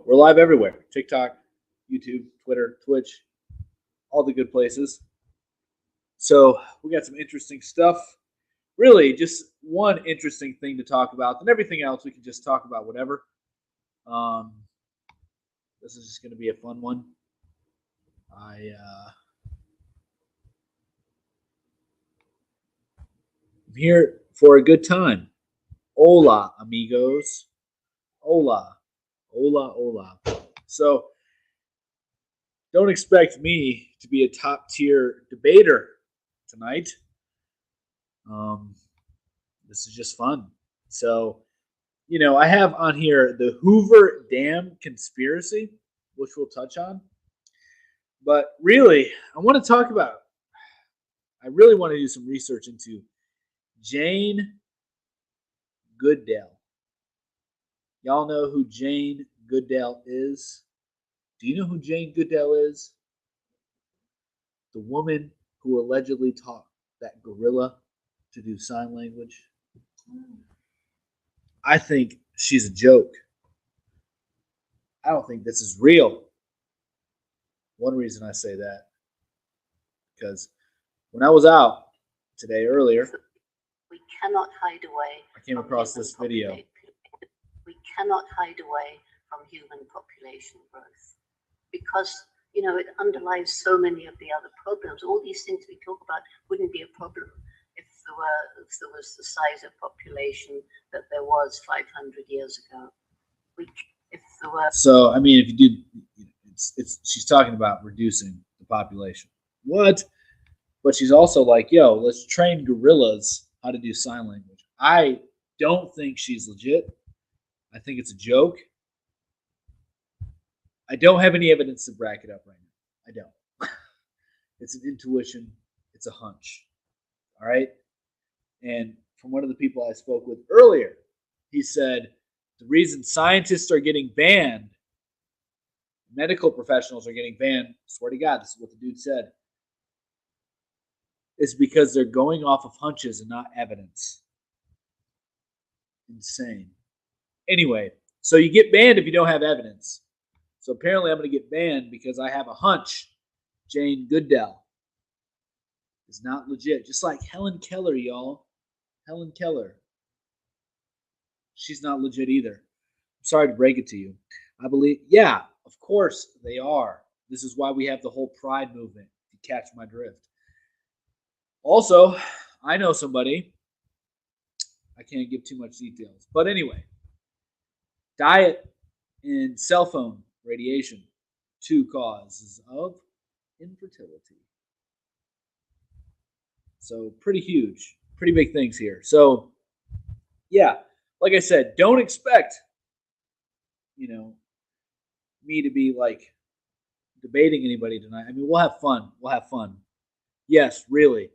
We're live everywhere. TikTok, YouTube, Twitter, Twitch, all the good places. So we got some interesting stuff. Really, just one interesting thing to talk about. Then everything else we can just talk about whatever. Um, this is just going to be a fun one. I'm here for a good time. Hola, amigos. Hola. Hola, hola. So don't expect me to be a top tier debater tonight. This is just fun. So, I have on here the Hoover Dam conspiracy, which we'll touch on. But really, I really want to do some research into Jane Goodell. Y'all know who Jane Goodell is? Do you know who Jane Goodell is? The woman who allegedly taught that gorilla to do sign language. I think she's a joke. I don't think this is real. One reason I say that, because when I was out today earlier, we cannot hide away. I came across this video. We cannot hide away from human population growth because it underlies so many of the other problems. All these things we talk about wouldn't be a problem if there was the size of population that there was 500 years ago. So I mean, if you do, she's talking about reducing the population. What? But she's also like, yo, let's train gorillas how to do sign language. I don't think she's legit. I think it's a joke. I don't have any evidence to back it up right now. I don't. It's an intuition. It's a hunch. All right? And from one of the people I spoke with earlier, he said the reason scientists are getting banned, medical professionals are getting banned, swear to God, this is what the dude said, is because they're going off of hunches and not evidence. Insane. Anyway, so you get banned if you don't have evidence. So apparently I'm going to get banned because I have a hunch Jane Goodell is not legit. Just like Helen Keller, y'all. Helen Keller. She's not legit either. I'm sorry to break it to you. I believe, yeah, of course they are. This is why we have the whole pride movement, if you catch my drift. Also, I know somebody, I can't give too much details, but anyway, diet and cell phone radiation, 2 causes of infertility. So pretty huge, pretty big things here. So yeah, like I said, don't expect, me to be like debating anybody tonight. I mean, we'll have fun. We'll have fun. Yes, really.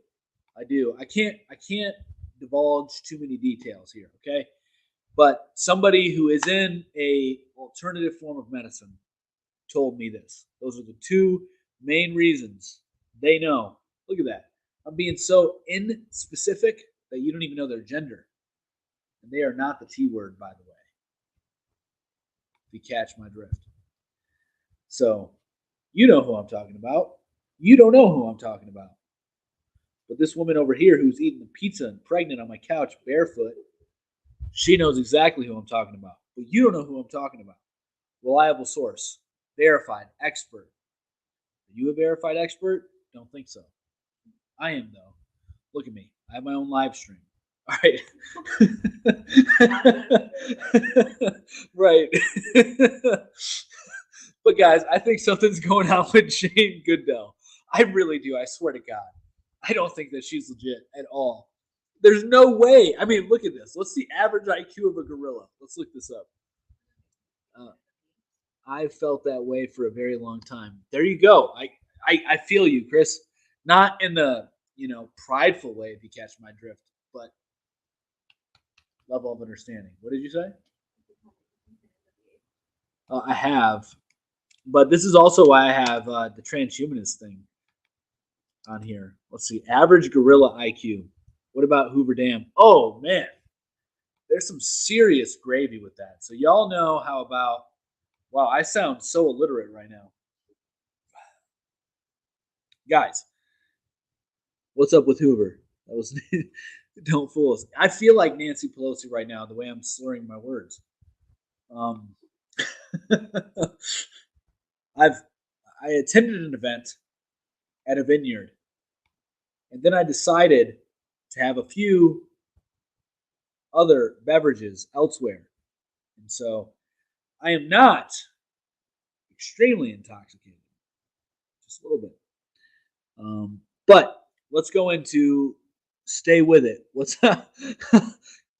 I do. I can't divulge too many details here, okay? But somebody who is in a alternative form of medicine told me this. Those are the 2 main reasons they know. Look at that. I'm being so inspecific that you don't even know their gender. And they are not the T word, by the way. If you catch my drift. So, you know who I'm talking about. You don't know who I'm talking about. But this woman over here who's eating a pizza and pregnant on my couch barefoot, she knows exactly who I'm talking about. But you don't know who I'm talking about. Reliable source. Verified. Expert. Are you a verified expert? Don't think so. I am, though. Look at me. I have my own live stream. All right. Right. But guys, I think something's going on with Jane Goodell. I really do. I swear to God. I don't think that she's legit at all. There's no way. I mean, look at this. What's the average IQ of a gorilla? Let's look this up. I've felt that way for a very long time. There you go. I feel you, Chris. Not in the prideful way, if you catch my drift, but level of understanding. What did you say? I have, but this is also why I have the transhumanist thing on here. Let's see. Average gorilla IQ. What about Hoover Dam? Oh, man. There's some serious gravy with that. So y'all know how about Wow, I sound so illiterate right now. Guys, what's up with Hoover? That was don't fool us. I feel like Nancy Pelosi right now, the way I'm slurring my words. Um, I've I attended an event at a vineyard, and then I decided to have a few other beverages elsewhere, and so I am not extremely intoxicated, just a little bit. But let's go into stay with it. What's you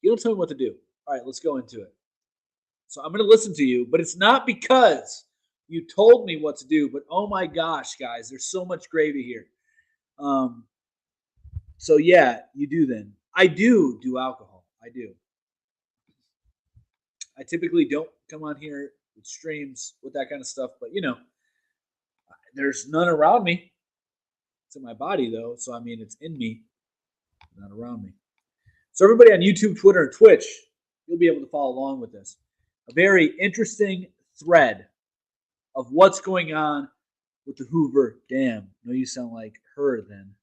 don't tell me what to do. All right, let's go into it. So I'm going to listen to you, but it's not because you told me what to do. But oh my gosh, guys, there's so much gravy here. Um, so yeah, you do then. I do alcohol. I do. I typically don't come on here with streams with that kind of stuff, but there's none around me. It's in my body though, so I mean it's in me, not around me. So everybody on YouTube, Twitter, and Twitch, you'll be able to follow along with this. A very interesting thread of what's going on with the Hoover Dam. No, you sound like her then.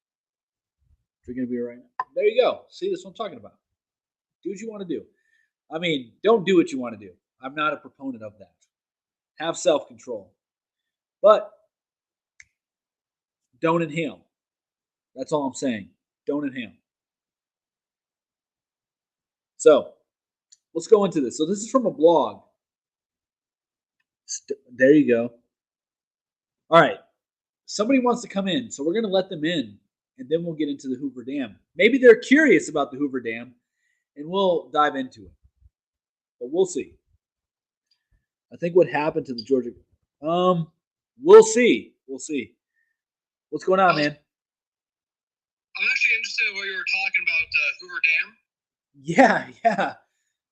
You're going to be right now. There you go. See, this is what I'm talking about. Do what you want to do. I mean, don't do what you want to do. I'm not a proponent of that. Have self-control. But don't inhale. That's all I'm saying. Don't inhale. So let's go into this. So this is from a blog. There you go. All right. Somebody wants to come in, so we're going to let them in, and then we'll get into the Hoover Dam. Maybe they're curious about the Hoover Dam, and we'll dive into it. But we'll see. I think what happened to the Georgia... we'll see. We'll see. What's going on, man? I'm actually interested in what you were talking about, Hoover Dam. Yeah.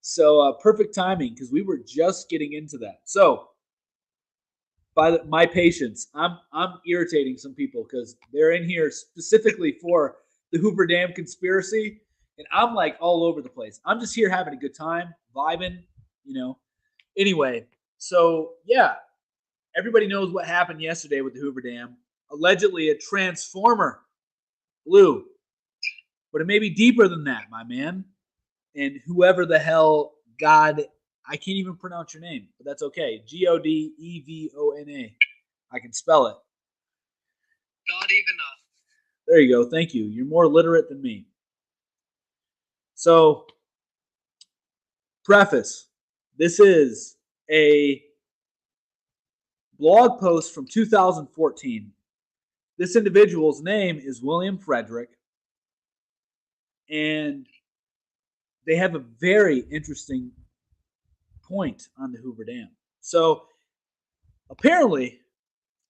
So perfect timing, because we were just getting into that. So by my patience, I'm irritating some people because they're in here specifically for the Hoover Dam conspiracy, and I'm like all over the place. I'm just here having a good time, vibing, Anyway, so yeah, everybody knows what happened yesterday with the Hoover Dam. Allegedly, a transformer blew, but it may be deeper than that, my man. And whoever the hell God, I can't even pronounce your name, but that's okay. Godevona. I can spell it. Godevona. There you go. Thank you. You're more literate than me. So, preface. This is a blog post from 2014. This individual's name is William Frederick, and they have a very interesting point on the Hoover Dam. So apparently,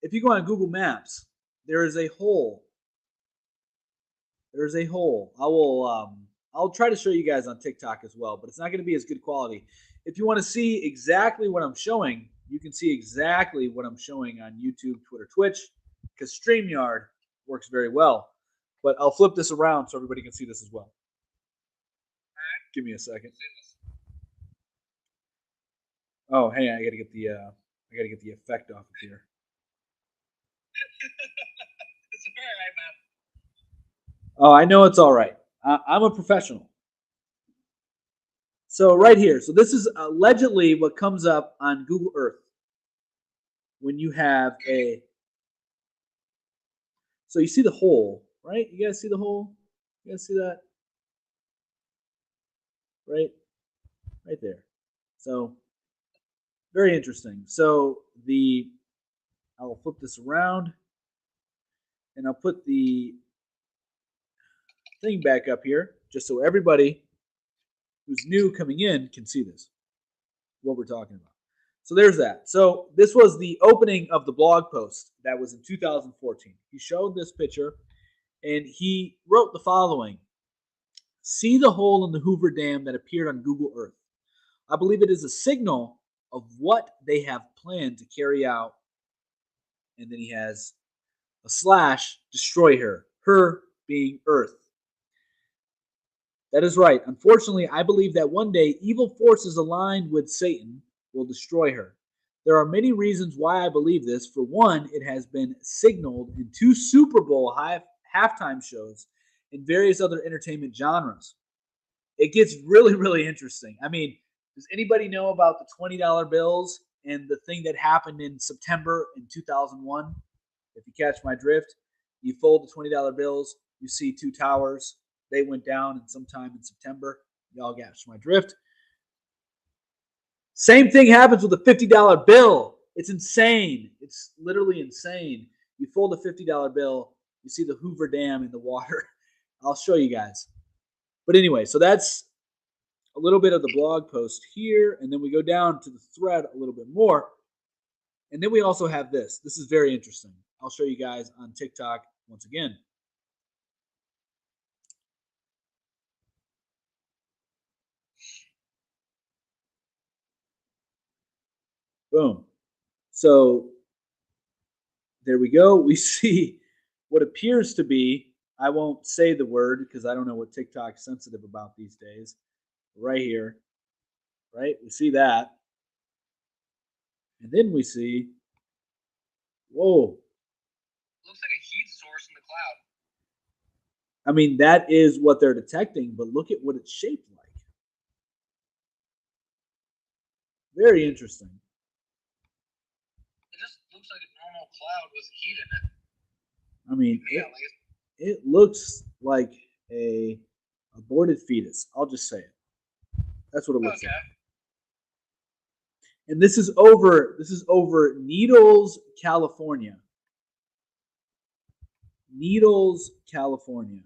if you go on Google Maps, there is a hole. There's a hole. I'll try to show you guys on TikTok as well, but it's not going to be as good quality. If you want to see exactly what I'm showing, you can see exactly what I'm showing on YouTube, Twitter, Twitch, because StreamYard works very well. But I'll flip this around so everybody can see this as well. Give me a second. Oh, hey, I gotta get the effect off of here. It's all right, man. Oh, I know it's all right. I'm a professional. So right here, so this is allegedly what comes up on Google Earth when you have a. So you see the hole, right? You guys see the hole? You guys see that? Right there. So very interesting. So I'll flip this around, and I'll put the thing back up here just so everybody who's new coming in can see this, what we're talking about. So there's that. So this was the opening of the blog post that was in 2014. He showed this picture, and he wrote the following. See the hole in the Hoover Dam that appeared on Google Earth. I believe it is a signal of what they have planned to carry out. And then he has a slash, destroy her. Her being Earth. That is right. Unfortunately, I believe that one day evil forces aligned with Satan will destroy her. There are many reasons why I believe this. For one, it has been signaled in 2 Super Bowl halftime shows and various other entertainment genres. It gets really, really interesting. I mean, does anybody know about the $20 bills and the thing that happened in September in 2001? If you catch my drift, you fold the $20 bills, you see 2 towers. They went down in sometime in September. Y'all catch my drift. Same thing happens with a $50 bill. It's insane. It's literally insane. You fold a $50 bill, you see the Hoover Dam in the water. I'll show you guys. But anyway, so that's a little bit of the blog post here, and then we go down to the thread a little bit more. And then we also have this. This is very interesting. I'll show you guys on TikTok once again. Boom. So there we go. We see what appears to be, I won't say the word because I don't know what TikTok's sensitive about these days. Right here, right? We see that. And then we see, whoa. Looks like a heat source in the cloud. I mean, that is what they're detecting, but look at what it's shaped like. Very interesting. It just looks like a normal cloud with heat in it. I mean, Yeah, it looks like a aborted fetus. I'll just say it. That's what it looks like. And this is over Needles, California. Needles, California.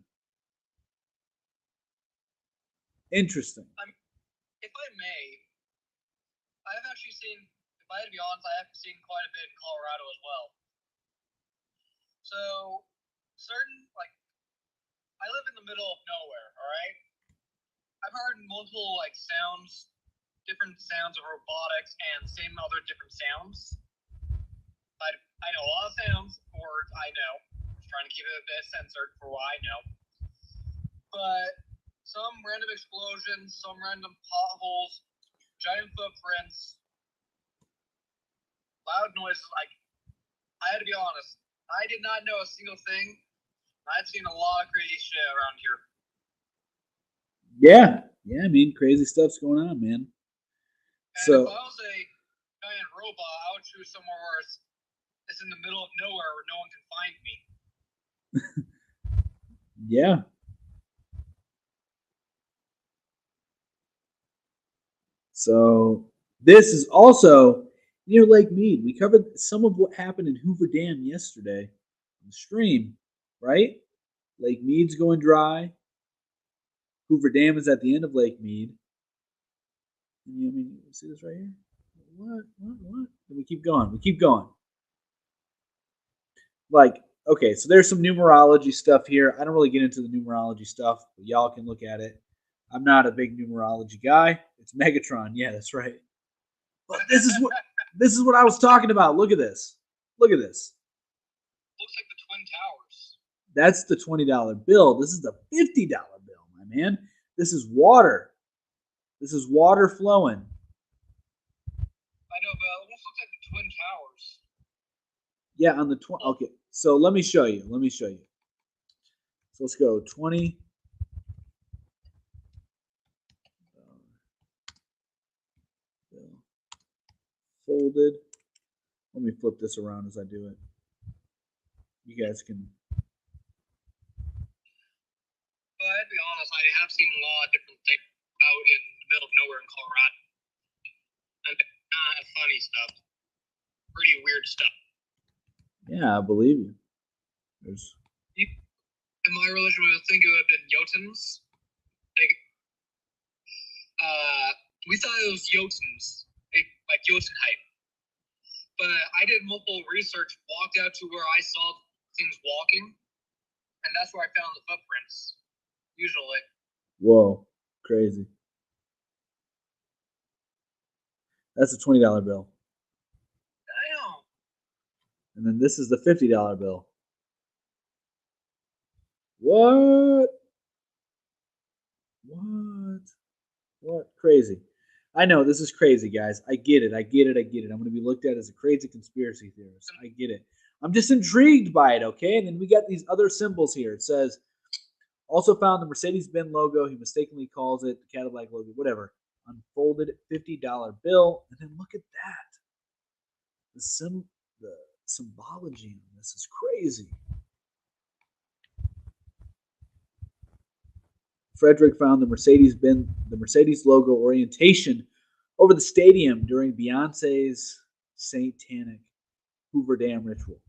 Interesting. If I may, I've actually seen, if I had to be honest, I have seen quite a bit in Colorado as well. So, I live in the middle of nowhere, all right? I've heard multiple, sounds, different sounds of robotics and same other different sounds. I know a lot of sounds, words I know. I'm trying to keep it a bit censored for what I know. But some random explosions, some random potholes, giant footprints, loud noises. I had to be honest. I did not know a single thing. I've seen a lot of crazy shit around here. Yeah. I mean, crazy stuff's going on, man. And so if I was a giant robot, I would choose somewhere where it's in the middle of nowhere where no one can find me. Yeah. So this is also near Lake Mead. We covered some of what happened in Hoover Dam yesterday on the stream, right? Lake Mead's going dry. Hoover Dam is at the end of Lake Mead. I mean, you see this right here? What? And we keep going. Okay, so there's some numerology stuff here. I don't really get into the numerology stuff, but y'all can look at it. I'm not a big numerology guy. It's Megatron. Yeah, that's right. But this is what I was talking about. Look at this. Looks like the Twin Towers. That's the $20 bill. This is the $50 bill, my man. This is water. This is water flowing. I know, but it almost looks like the Twin Towers. Yeah, on the okay. So let me show you. So let's go 20. Folded. Let me flip this around as I do it. You guys can. But I'd be honest, I have seen a lot of different things out in the middle of nowhere in Colorado. And funny stuff. Pretty weird stuff. Yeah, I believe you. In my religion, we would think it would have been Jotuns. We thought it was Jotuns, like Jotunheim. But I did multiple research, walked out to where I saw things walking, and that's where I found the footprints, usually. Whoa, crazy. That's a $20 bill. Damn. And then this is the $50 bill. What? Crazy. I know this is crazy, guys. I get it. I get it. I get it. I'm going to be looked at as a crazy conspiracy theorist. I get it. I'm just intrigued by it, okay? And then we got these other symbols here. It says, also found the Mercedes-Benz logo. He mistakenly calls it the Cadillac logo, whatever. Unfolded $50 bill. And then look at that. The symbology on this is crazy. Frederick found the Mercedes logo orientation over the stadium during Beyonce's satanic Hoover Dam ritual.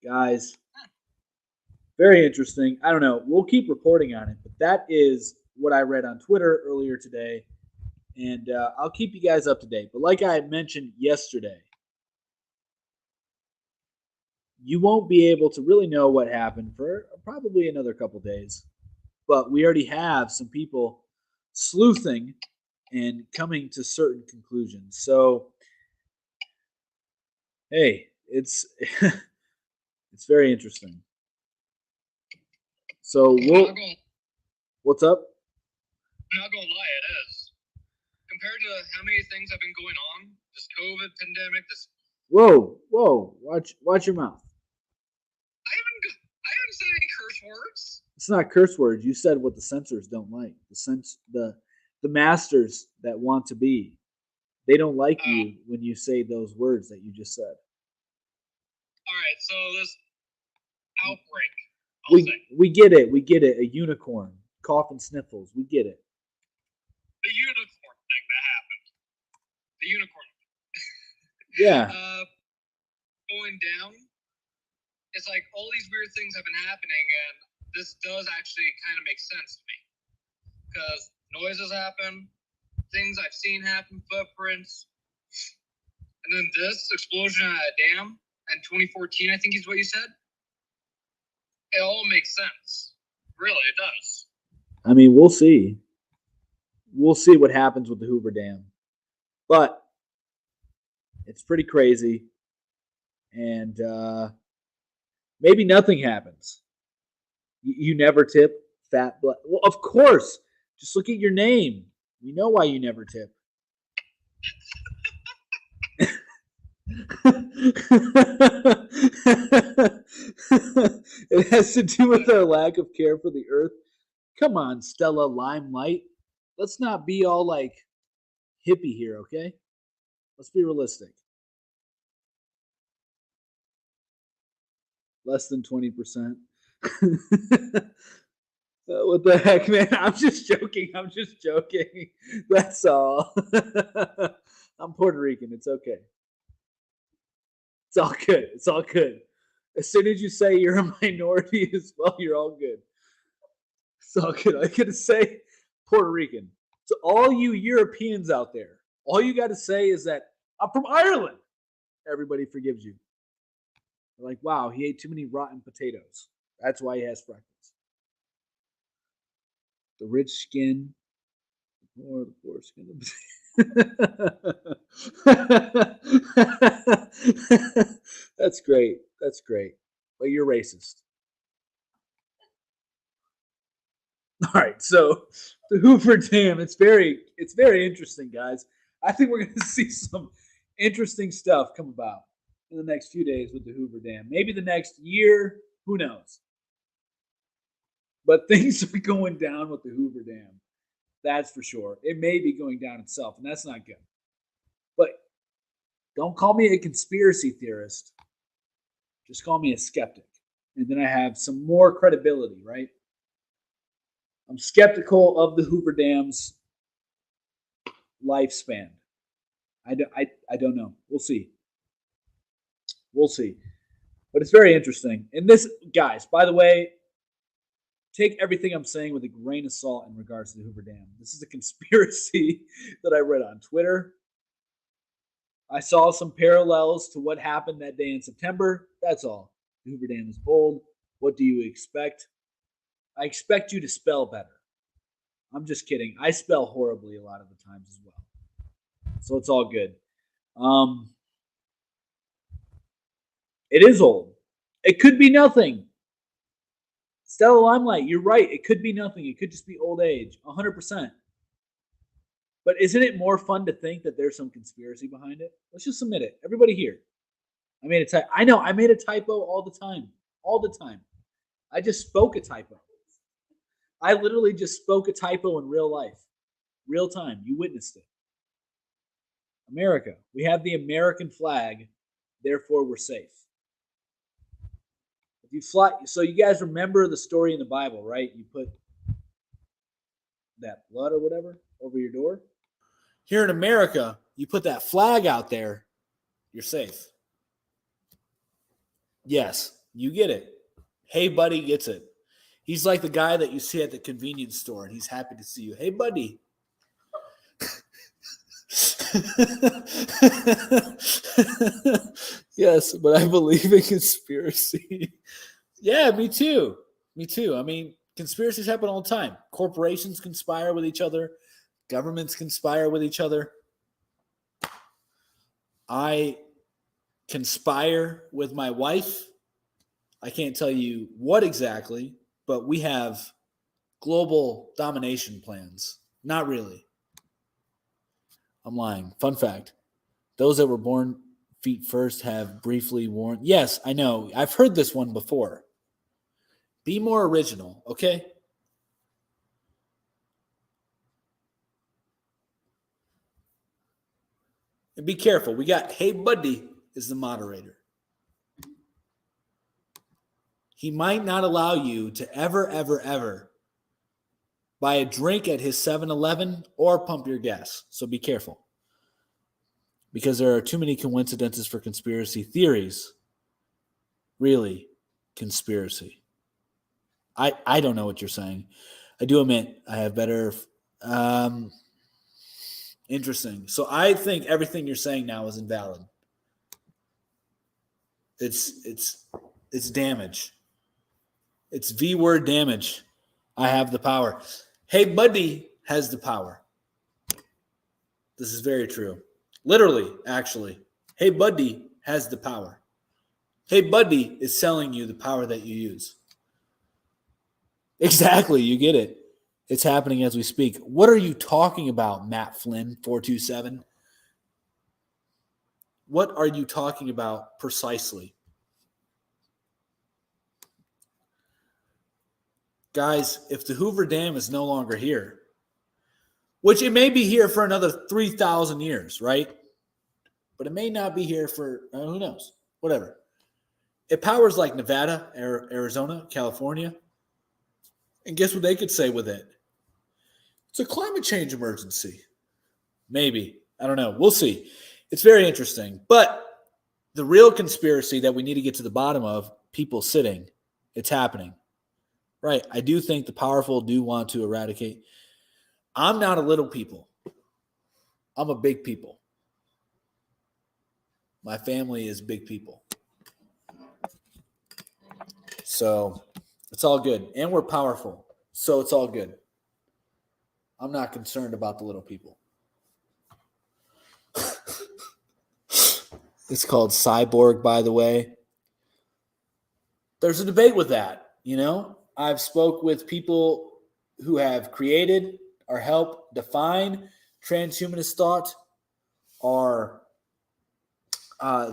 Guys, very interesting. I don't know. We'll keep reporting on it, but that is what I read on Twitter earlier today, and I'll keep you guys up to date. But like I had mentioned yesterday, you won't be able to really know what happened for probably another couple days. But we already have some people sleuthing and coming to certain conclusions. So, hey, it's it's very interesting. So what's up? I'm not gonna lie, it is. Compared to how many things have been going on, this COVID pandemic, this. Whoa! Watch your mouth. I haven't said any curse words. It's not curse words. You said what the censors don't like. The masters that want to be, they don't like you when you say those words that you just said. All right, so this outbreak. We get it. We get it. A unicorn, cough and sniffles. We get it. The unicorn thing that happened. The unicorn. Yeah. Going down. It's like all these weird things have been happening, and this does actually kind of make sense to me. Because noises happen, things I've seen happen, footprints, and then this explosion at a dam in 2014, I think is what you said. It all makes sense. Really, it does. I mean, we'll see. We'll see what happens with the Hoover Dam. But it's pretty crazy. And maybe nothing happens. You never tip fat blood. Well, of course. Just look at your name. We know why you never tip. It has to do with our lack of care for the earth. Come on, Stella Limelight. Let's not be all like hippie here, okay? Let's be realistic. Less than 20%. What the heck, man? I'm just joking. That's all. I'm Puerto Rican. It's okay. It's all good. It's all good. As soon as you say you're a minority as well, you're all good. It's all good. I gotta say Puerto Rican. So all you Europeans out there, all you got to say is that I'm from Ireland. Everybody forgives you. They're like, wow, he ate too many rotten potatoes. That's why he has freckles. The rich skin, or the poor skin. That's great. That's great. But you're racist. All right, so the Hoover Dam, it's very interesting, guys. I think we're going to see some interesting stuff come about in the next few days with the Hoover Dam. Maybe the next year, who knows? But things are going down with the Hoover Dam. That's for sure. It may be going down itself, and that's not good. But don't call me a conspiracy theorist. Just call me a skeptic. And then I have some more credibility, right? I'm skeptical of the Hoover Dam's lifespan. I don't know. We'll see. We'll see. But it's very interesting. And this, guys, by the way, take everything I'm saying with a grain of salt in regards to the Hoover Dam. This is a conspiracy that I read on Twitter. I saw some parallels to what happened that day in September. That's all. The Hoover Dam is old. What do you expect? I expect you to spell better. I'm just kidding. I spell horribly a lot of the times as well. So it's all good. It is old. It could be nothing. Stella Limelight, you're right. It could be nothing. It could just be old age. 100%. But isn't it more fun to think that there's some conspiracy behind it? Let's just admit it. Everybody here. I made a typo. I know I made a typo all the time. All the time. I just spoke a typo. I literally just spoke a typo in real life. Real time. You witnessed it. America. We have the American flag, therefore we're safe. If you fly, so you guys remember the story in the Bible, right? You put that blood or whatever over your door. Here in America, you put that flag out there, you're safe. Yes, you get it. Hey, buddy gets it. He's like the guy that you see at the convenience store, and he's happy to see you. Hey, buddy. Yes, but I believe in conspiracy. Yeah, me too. Me too. I mean, conspiracies happen all the time. Corporations conspire with each other. Governments conspire with each other. I conspire with my wife. I can't tell you what exactly, but we have global domination plans. Not really. I'm lying. Fun fact. Those that were born feet first have briefly worn. Yes, I know. I've heard this one before. Be more original, okay? And be careful. We got Hey Buddy is the moderator. He might not allow you to ever buy a drink at his 7-Eleven or pump your gas. So be careful. Because there are too many coincidences for conspiracy theories. Really, conspiracy. I don't know what you're saying. I do admit I have better... interesting. So I think everything you're saying now is invalid. It's damage. It's V-word damage. I have the power. Hey Buddy has the power. This is very true. Literally, actually. Hey Buddy has the power. Hey Buddy is selling you the power that you use. Exactly, you get it. It's happening as we speak. What are you talking about, Matt Flynn, 427? What are you talking about precisely? Guys, if the Hoover Dam is no longer here, which it may be here for another 3,000 years, right? But it may not be here for, who knows, whatever. It powers like Nevada, Arizona, California. And guess what they could say with it? It's a climate change emergency. Maybe. I don't know. We'll see. It's very interesting. But the real conspiracy that we need to get to the bottom of, people sitting, it's happening. Right. I do think the powerful do want to eradicate. I'm not a little people. I'm a big people. My family is big people. So it's all good. And we're powerful. So it's all good. I'm not concerned about the little people. It's called Cyborg, by the way. There's a debate with that, you know? I've spoke with people who have created or helped define transhumanist thought, are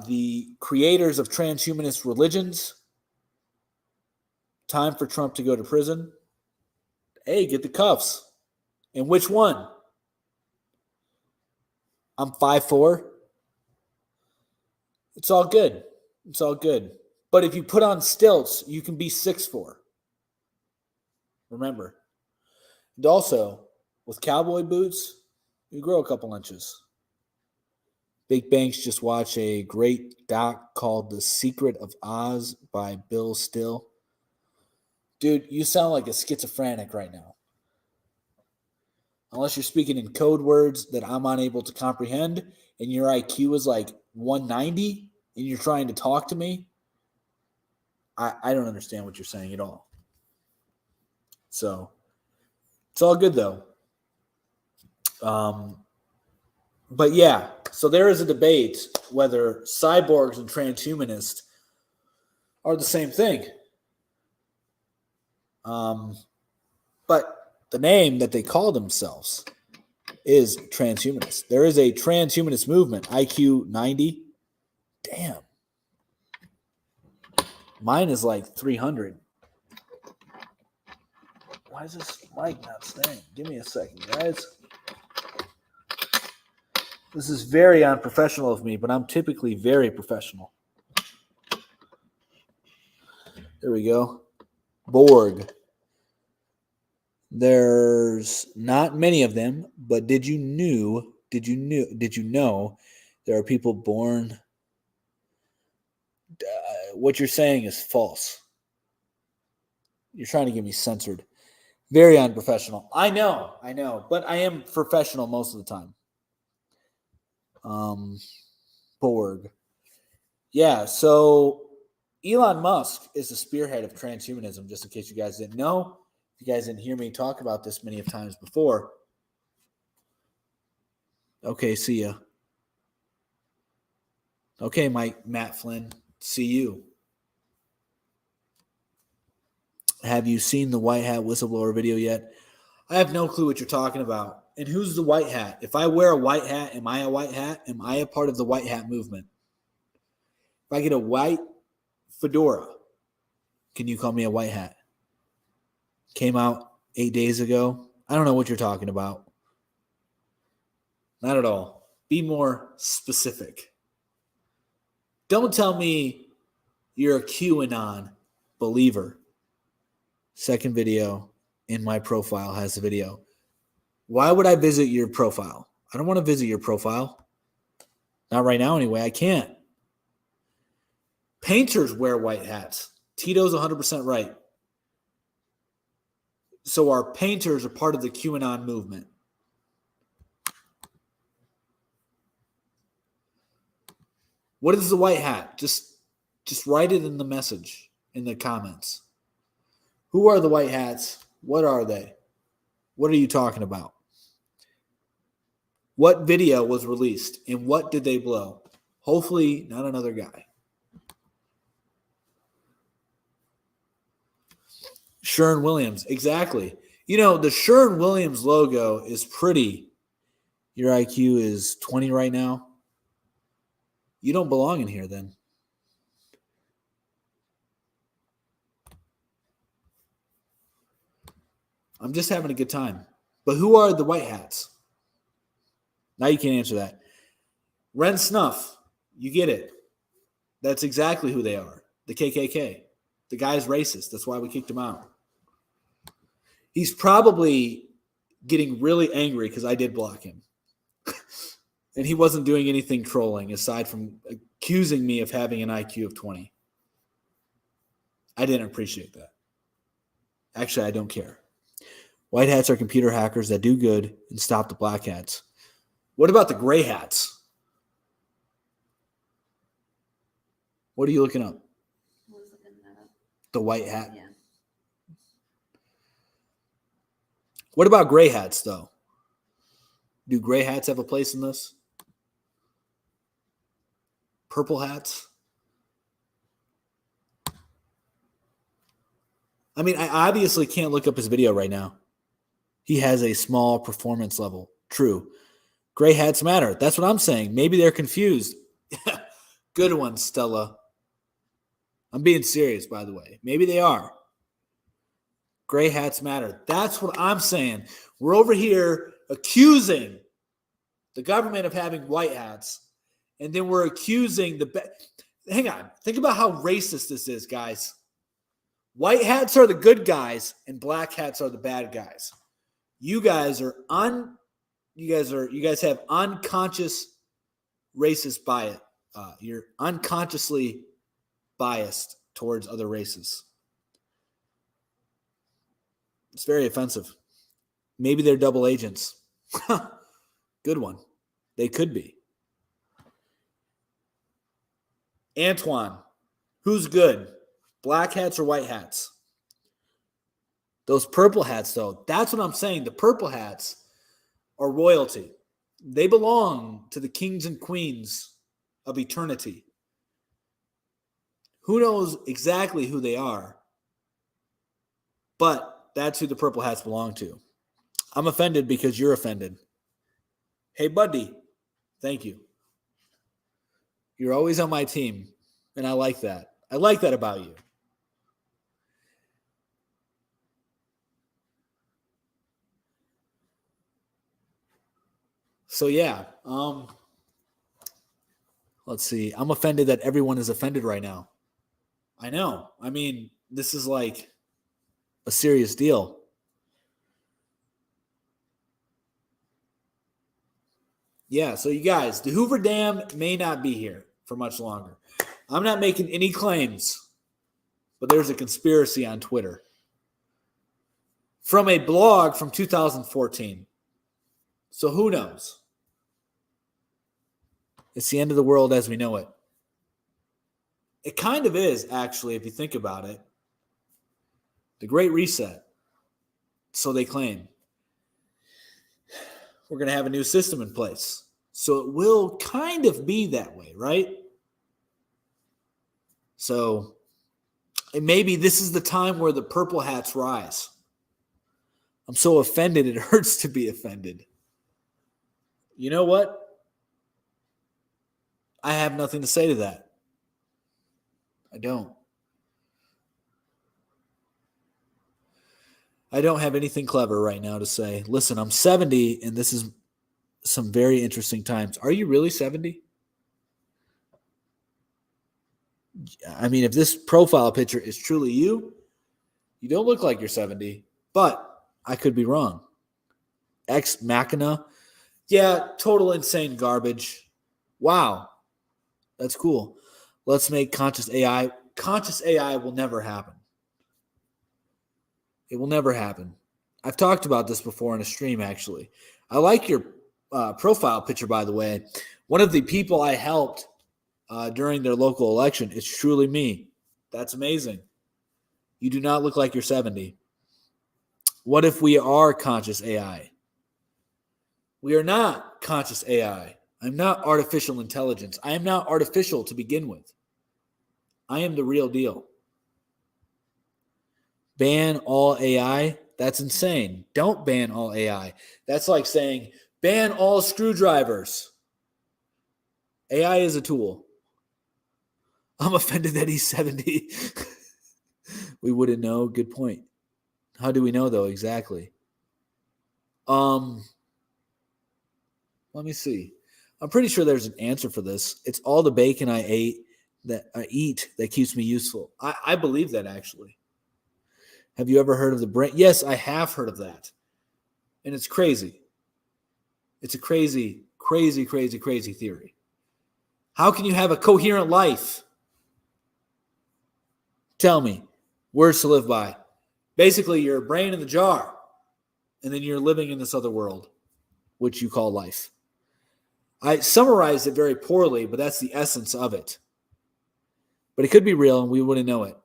the creators of transhumanist religions. Time for Trump to go to prison. Hey, get the cuffs. And which one? I'm 5'4". It's all good. It's all good. But if you put on stilts, you can be 6'4". Remember. And also, with cowboy boots, you grow a couple inches. Big Banks just watched a great doc called The Secret of Oz by Bill Still. Dude, you sound like a schizophrenic right now. Unless you're speaking in code words that I'm unable to comprehend and your IQ is like 190 and you're trying to talk to me, I don't understand what you're saying at all. So, it's all good though. But yeah, so there is a debate whether cyborgs and transhumanists are the same thing. But the name that they call themselves is transhumanist. There is a transhumanist movement, IQ 90. Damn. Mine is like 300. Why is this mic not staying? Give me a second, guys. This is very unprofessional of me, but I'm typically very professional. There we go. Borg. There's not many of them, but did you know there are people born? What you're saying is false. You're trying to get me censored. Very unprofessional. I know, but I am professional most of the time. Borg. Yeah, so Elon Musk is the spearhead of transhumanism, just in case you guys didn't know. If you guys didn't hear me talk about this many of times before. Okay, see ya. Okay, Matt Flynn, see you. Have you seen the white hat whistleblower video yet? I have no clue what you're talking about. And who's the white hat? If I wear a white hat, am I a white hat? Am I a part of the white hat movement? If I get a white fedora, can you call me a white hat? Came out 8 days ago. I don't know what you're talking about. Not at all. Be more specific. Don't tell me you're a QAnon believer. Second video in my profile has the video. Why would I visit your profile? I don't want to visit your profile. Not right now anyway. I can't. Painters wear white hats. Tito's 100% right. So our painters are part of the QAnon movement. What is the white hat? Just write it in the message, in the comments. Who are the white hats? What are they? What are you talking about? What video was released and what did they blow? Hopefully not another guy. Sherwin-Williams, exactly. You know, the Sherwin-Williams logo is pretty. Your IQ is 20 right now. You don't belong in here then. I'm just having a good time. But who are the white hats? Now you can't answer that. Ren Snuff, you get it. That's exactly who they are. The KKK. The guy's racist. That's why we kicked him out. He's probably getting really angry because I did block him. And he wasn't doing anything trolling aside from accusing me of having an IQ of 20. I didn't appreciate that. Actually, I don't care. White hats are computer hackers that do good and stop the black hats. What about the gray hats? What are you looking up? I was looking that up. The white hat? Yeah. What about gray hats, though? Do gray hats have a place in this? Purple hats? I mean, I obviously can't look up his video right now. He has a small performance level. True. Gray hats matter. That's what I'm saying. Maybe they're confused. Good one, Stella. I'm being serious, by the way. Maybe they are. Gray hats matter. That's what I'm saying. We're over here accusing the government of having white hats, and then we're accusing hang on. Think about how racist this is, guys. White hats are the good guys, and black hats are the bad guys. You guys have unconscious racist bias. You're unconsciously biased towards other races. It's very offensive. Maybe they're double agents. Good one. They could be. Antoine, who's good? Black hats or white hats? Those purple hats, though, that's what I'm saying. The purple hats are royalty. They belong to the kings and queens of eternity. Who knows exactly who they are? But that's who the purple hats belong to. I'm offended because you're offended. Hey, buddy. Thank you. You're always on my team, and I like that. I like that about you. So yeah, let's see. I'm offended that everyone is offended right now. I know. I mean, this is like a serious deal. Yeah, so you guys, the Hoover Dam may not be here for much longer. I'm not making any claims, but there's a conspiracy on Twitter from a blog from 2014. So who knows? It's the end of the world as we know it. It kind of is, actually, if you think about it. The Great Reset. So they claim. We're going to have a new system in place. So it will kind of be that way, right? So and maybe this is the time where the purple hats rise. I'm so offended, it hurts to be offended. You know what? I have nothing to say to that. I don't. I don't have anything clever right now to say. Listen, I'm 70, and this is some very interesting times. Are you really 70? I mean, if this profile picture is truly you, you don't look like you're 70, but I could be wrong. Ex Machina. Yeah, total insane garbage. Wow. That's cool. Let's make conscious AI. Conscious AI will never happen. It will never happen. I've talked about this before in a stream, actually. I like your profile picture, by the way. One of the people I helped during their local election is truly me. That's amazing. You do not look like you're 70. What if we are conscious AI? We are not conscious AI. I'm not artificial intelligence. I am not artificial to begin with. I am the real deal. Ban all AI? That's insane. Don't ban all AI. That's like saying ban all screwdrivers. AI is a tool. I'm offended that he's 70. We wouldn't know. Good point. How do we know, though, exactly? Let me see. I'm pretty sure there's an answer for this. It's all the bacon I eat that keeps me useful. I believe that, actually. Have you ever heard of the brain? Yes, I have heard of that. And it's crazy. It's a crazy, crazy, crazy, crazy theory. How can you have a coherent life? Tell me. Words to live by. Basically, you're a brain in the jar, and then you're living in this other world, which you call life. I summarized it very poorly, but that's the essence of it. But it could be real, and we wouldn't know it.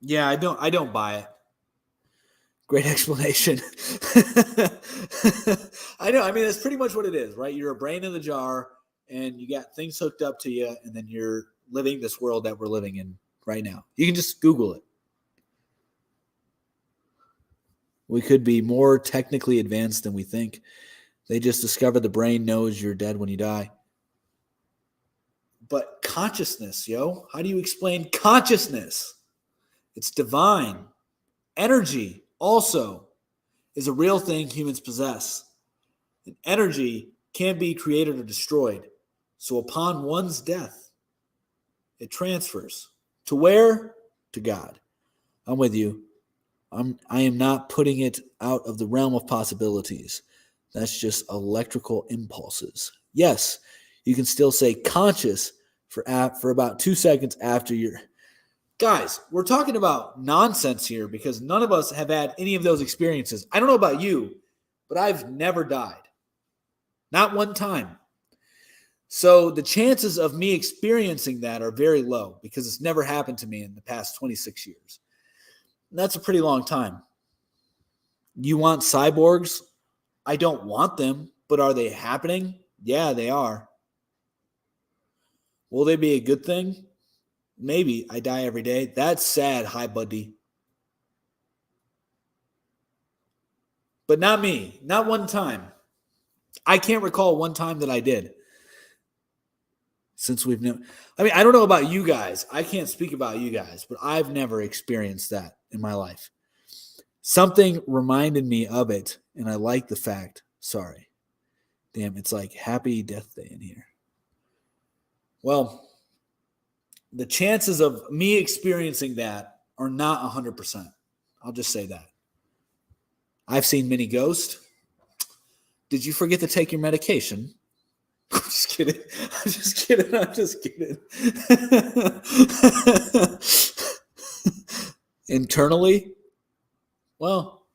Yeah, I don't buy it. Great explanation. I know. I mean, that's pretty much what it is, right? You're a brain in the jar, and you got things hooked up to you, and then you're living this world that we're living in right now. You can just Google it. We could be more technically advanced than we think. They just discovered the brain knows you're dead when you die. But consciousness, how do you explain consciousness? It's divine. Energy also is a real thing humans possess. And energy can't be created or destroyed. So upon one's death, it transfers. To where? To God. I'm with you. I am not putting it out of the realm of possibilities. That's just electrical impulses. Yes, you can still say conscious for about 2 seconds after you're... Guys, we're talking about nonsense here because none of us have had any of those experiences. I don't know about you, but I've never died. Not one time. So the chances of me experiencing that are very low because it's never happened to me in the past 26 years. And that's a pretty long time. You want cyborgs? I don't want them, but are they happening? Yeah, they are. Will they be a good thing? Maybe. I die every day. That's sad. Hi, buddy. But not me. Not one time. I can't recall one time that I did. Since we've known. I mean, I don't know about you guys. I can't speak about you guys, but I've never experienced that in my life. Something reminded me of it, and I like the fact. Sorry. Damn, it's like Happy Death Day in here. Well, the chances of me experiencing that are not 100%. I'll just say that. I've seen many ghosts. Did you forget to take your medication? I'm just kidding. I'm just kidding. I'm just kidding. Internally, well,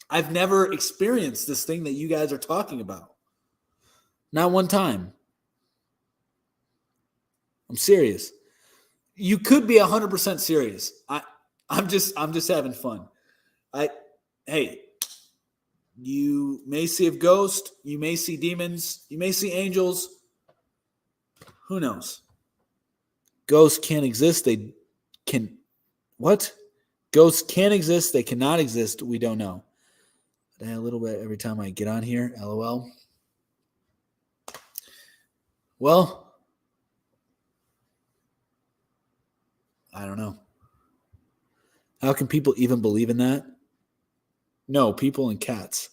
I've never experienced this thing that you guys are talking about. Not one time. I'm serious. You could be 100% serious. I'm just having fun. Hey, you may see a ghost, you may see demons, you may see angels. Who knows? Ghosts can't exist. They can what? Ghosts can exist, they cannot exist. We don't know. A little bit every time I get on here. LOL. Well, I don't know. How can people even believe in that? No, people and cats.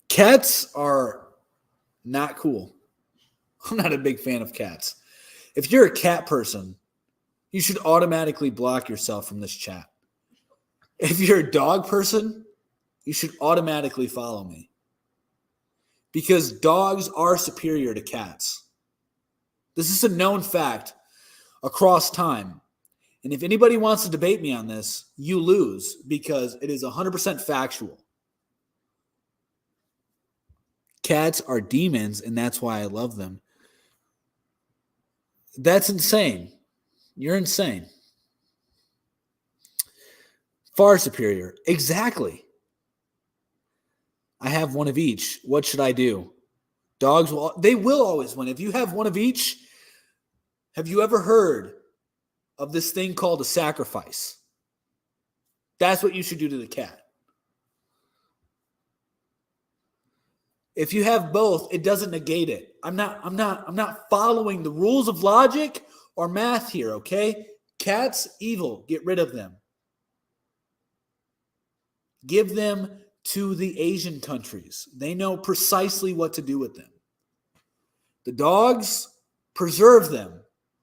Cats are not cool. I'm not a big fan of cats. If you're a cat person, you should automatically block yourself from this chat. If you're a dog person, you should automatically follow me. Because dogs are superior to cats. This is a known fact across time. And if anybody wants to debate me on this, you lose because it is 100% factual. Cats are demons, and that's why I love them. That's insane. You're insane. Far superior. Exactly. I have one of each. What should I do? Dogs they will always win. If you have one of each, have you ever heard of this thing called a sacrifice? That's what you should do to the cat. If you have both, it doesn't negate it. I'm not following the rules of logic or math here, okay? Cats, evil. Get rid of them. Give them to the Asian countries. They know precisely what to do with them. The dogs, preserve them.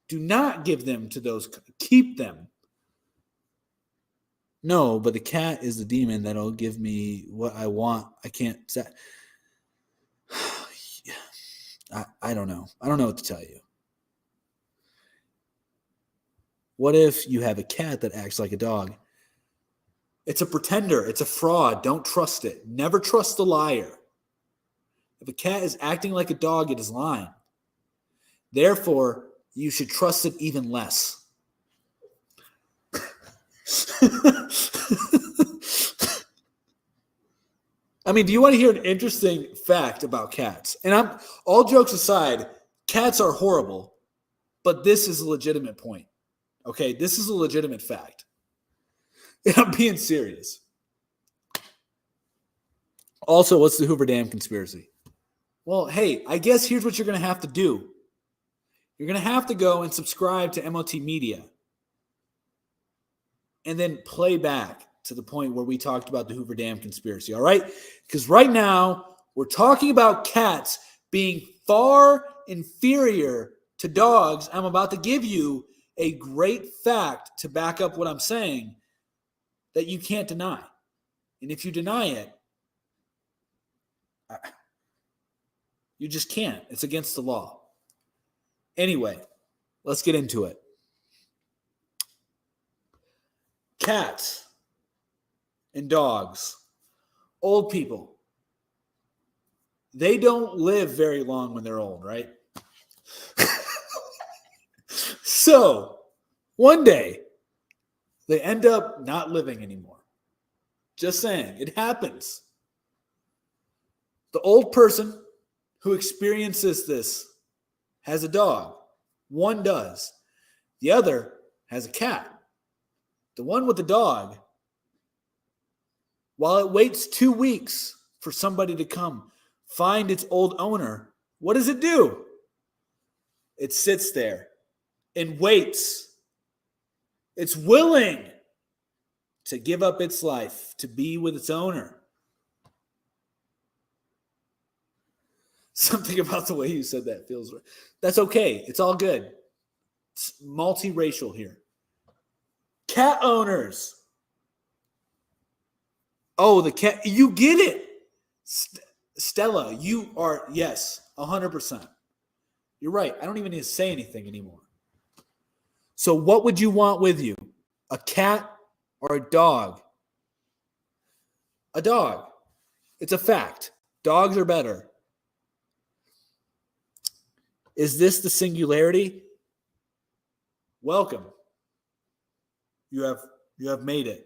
Do not give them to those. Keep them. No, but the cat is the demon that'll give me what I want. I can't say. I don't know. I don't know what to tell you. What if you have a cat that acts like a dog? It's a pretender. It's a fraud. Don't trust it. Never trust the liar. If a cat is acting like a dog, it is lying. Therefore, you should trust it even less. I mean, do you want to hear an interesting fact about cats? And all jokes aside, cats are horrible, but this is a legitimate point. Okay, this is a legitimate fact. And I'm being serious. Also, what's the Hoover Dam conspiracy? Well, hey, I guess here's what you're going to have to do. You're going to have to go and subscribe to MOT Media and then play back to the point where we talked about the Hoover Dam conspiracy, all right? Because right now, we're talking about cats being far inferior to dogs. I'm about to give you a great fact to back up what I'm saying that you can't deny. And if you deny it, you just can't. It's against the law. Anyway, let's get into it. Cats and dogs, old people, they don't live very long when they're old, right? So, one day, they end up not living anymore. Just saying, it happens. The old person who experiences this has a dog. One does. The other has a cat. The one with the dog While it waits 2 weeks for somebody to come find its old owner, what does it do? It sits there and waits. It's willing to give up its life to be with its owner. Something about the way you said that feels right. That's okay. It's all good. It's multiracial here. Cat owners. Oh, the cat. You get it. Stella, you are, yes, 100%. You're right. I don't even need to say anything anymore. So what would you want with you? A cat or a dog? A dog. It's a fact. Dogs are better. Is this the singularity? Welcome. You have made it.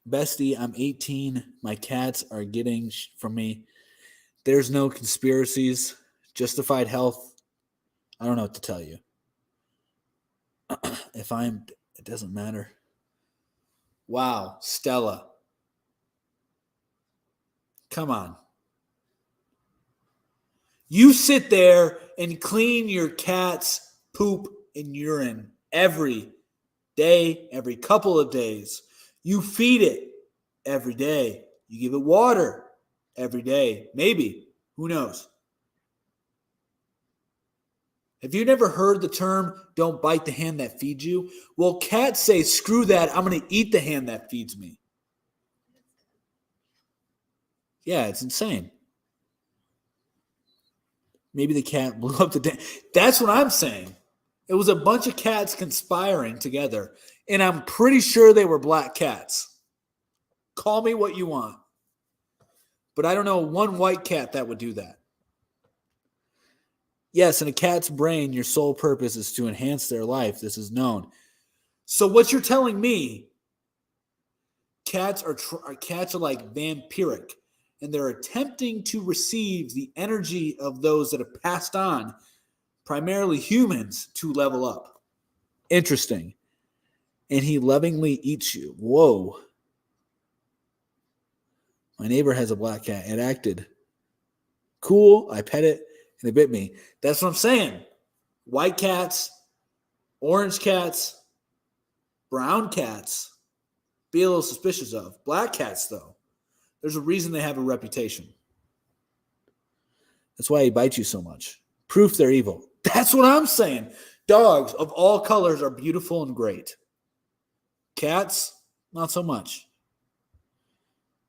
Bestie, I'm 18. My cats are getting from me. There's no conspiracies. Justified health. I don't know what to tell you. It doesn't matter. Wow, Stella. Come on. You sit there and clean your cat's poop and urine every day, every couple of days. You feed it every day. You give it water every day. Maybe. Who knows? Have you never heard the term, don't bite the hand that feeds you? Well, cats say, screw that. I'm going to eat the hand that feeds me. Yeah, it's insane. Maybe the cat blew up the dam. That's what I'm saying. It was a bunch of cats conspiring together, and I'm pretty sure they were black cats. Call me what you want. But I don't know one white cat that would do that. Yes, in a cat's brain, your sole purpose is to enhance their life. This is known. So what you're telling me, cats are like vampiric, and they're attempting to receive the energy of those that have passed on, primarily humans, to level up. Interesting. And he lovingly eats you. Whoa. My neighbor has a black cat. It acted cool. I pet it, and it bit me. That's what I'm saying. White cats, orange cats, brown cats, be a little suspicious of. Black cats, though, there's a reason they have a reputation. That's why he bites you so much. Proof they're evil. That's what I'm saying. Dogs of all colors are beautiful and great. Cats, not so much.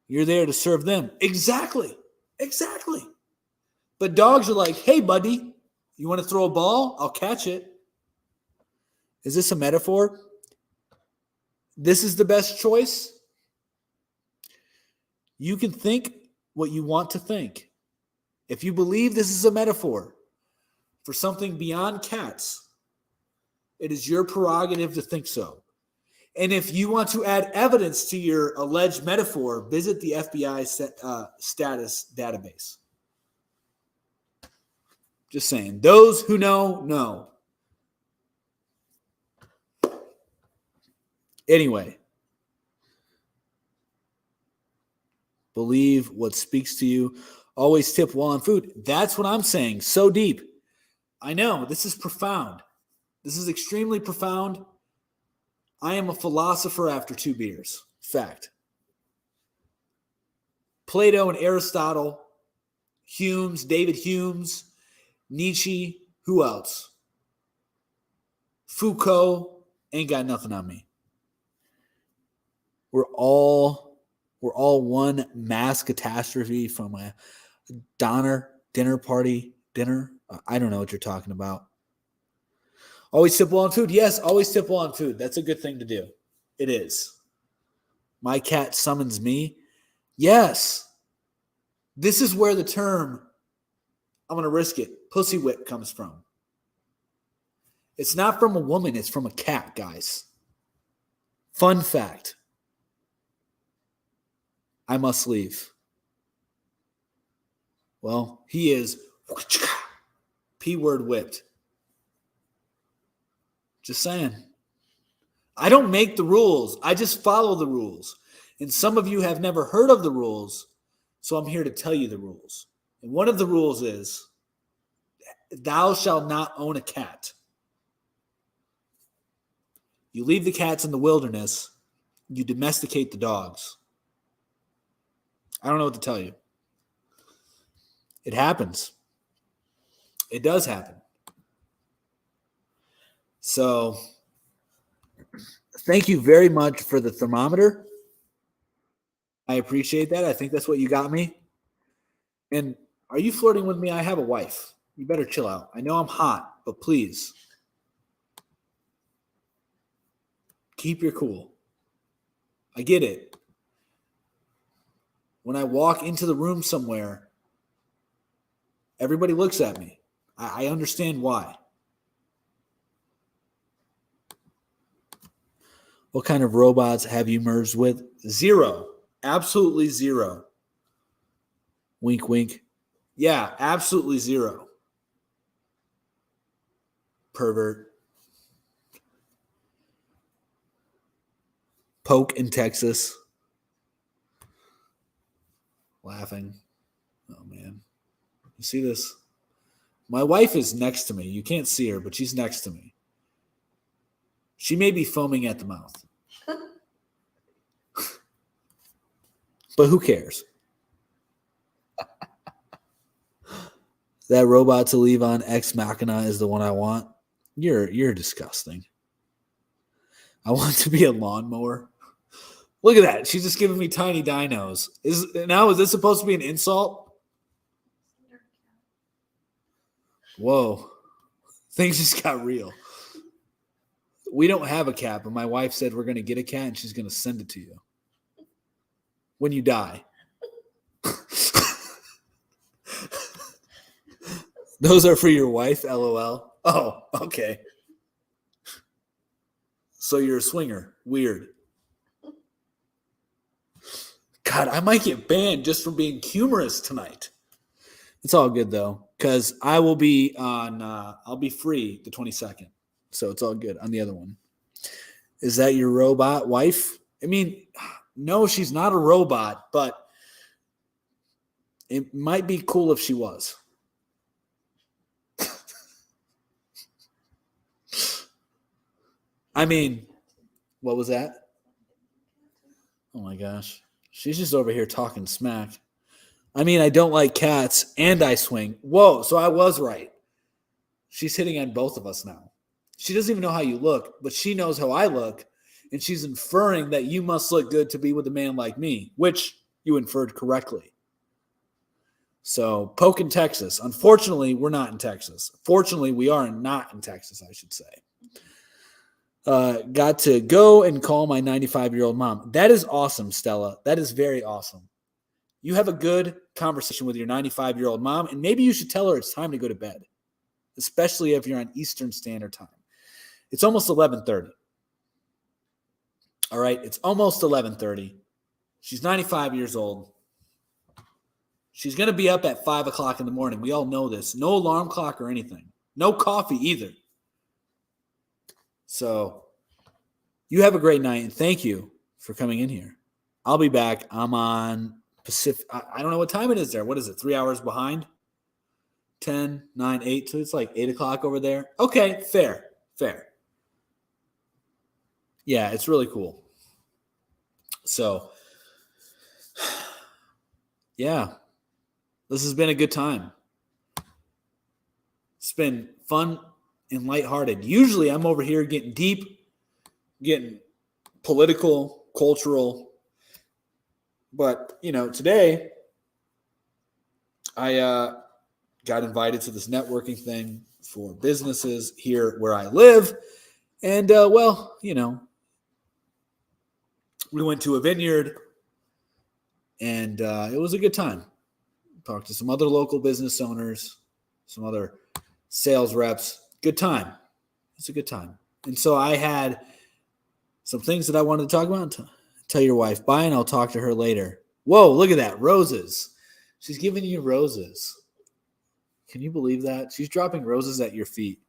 You're there to serve them. Exactly. But dogs are like, hey, buddy, you want to throw a ball? I'll catch it. Is this a metaphor? This is the best choice? You can think what you want to think. If you believe this is a metaphor for something beyond cats, it is your prerogative to think so. And if you want to add evidence to your alleged metaphor, visit the FBI status database. Just saying. Those who know, know. Anyway. Believe what speaks to you. Always tip well on food. That's what I'm saying. So deep. I know. This is profound. This is extremely profound. I am a philosopher after 2 beers. Fact. Plato and Aristotle, David Humes, Nietzsche, who else? Foucault, ain't got nothing on me. We're all one mass catastrophe from a dinner party. I don't know what you're talking about. Always tip well on food. Yes, always tip well on food. That's a good thing to do. It is. My cat summons me. Yes. This is where the term, I'm going to risk it, pussy whip comes from. It's not from a woman. It's from a cat, guys. Fun fact. I must leave. Well, he is P-word whipped. Just saying. I don't make the rules. I just follow the rules. And some of you have never heard of the rules, so I'm here to tell you the rules. And one of the rules is, thou shalt not own a cat. You leave the cats in the wilderness, you domesticate the dogs. I don't know what to tell you. It happens. It does happen. So, thank you very much for the thermometer. I appreciate that. I think that's what you got me. And are you flirting with me? I have a wife. You better chill out. I know I'm hot, but please keep your cool. I get it. When I walk into the room somewhere, everybody looks at me. I understand why. What kind of robots have you merged with? Zero. Absolutely zero. Wink, wink. Yeah, absolutely zero. Pervert. Poke in Texas. Laughing. Oh, man. You see this? My wife is next to me. You can't see her, but she's next to me. She may be foaming at the mouth. But who cares? That robot to leave on Ex Machina is the one I want. You're disgusting. I want to be a lawnmower. Look at that. She's just giving me tiny dinos. Is this supposed to be an insult? Whoa. Things just got real. We don't have a cat, but my wife said we're going to get a cat and she's going to send it to you when you die. Those are for your wife, LOL. Oh, okay. So you're a swinger. Weird. God, I might get banned just for being humorous tonight. It's all good, though, because I will be on, I'll be free the 22nd. So it's all good on the other one. Is that your robot wife? I mean, no, she's not a robot, but it might be cool if she was. I mean, what was that? Oh my gosh. She's just over here talking smack. I mean, I don't like cats and I swing. Whoa, so I was right. She's hitting on both of us now. She doesn't even know how you look, but she knows how I look, and she's inferring that you must look good to be with a man like me, which you inferred correctly. So, poke in Texas. Unfortunately, we're not in Texas. Fortunately, we are not in Texas, I should say. Got to go and call my 95-year-old mom. That is awesome, Stella. That is very awesome. You have a good conversation with your 95-year-old mom, and maybe you should tell her it's time to go to bed, especially if you're on Eastern Standard Time. It's almost 11:30. All right, it's almost 11:30. She's 95 years old. She's going to be up at 5 o'clock in the morning. We all know this. No alarm clock or anything. No coffee either. So you have a great night, and thank you for coming in here. I'll be back. I'm on Pacific. I don't know what time it is there. What is it, 3 hours behind? 10, 9, 8. So it's like 8 o'clock over there. Okay, fair. Yeah, it's really cool. So, yeah, this has been a good time. It's been fun and lighthearted. Usually I'm over here getting deep, getting political, cultural. But, today I got invited to this networking thing for businesses here where I live. And, we went to a vineyard, and it was a good time. Talked to some other local business owners, some other sales reps. Good time. It's a good time. And so I had some things that I wanted to talk about. Tell your wife bye, and I'll talk to her later. Whoa, look at that. Roses. She's giving you roses. Can you believe that? She's dropping roses at your feet.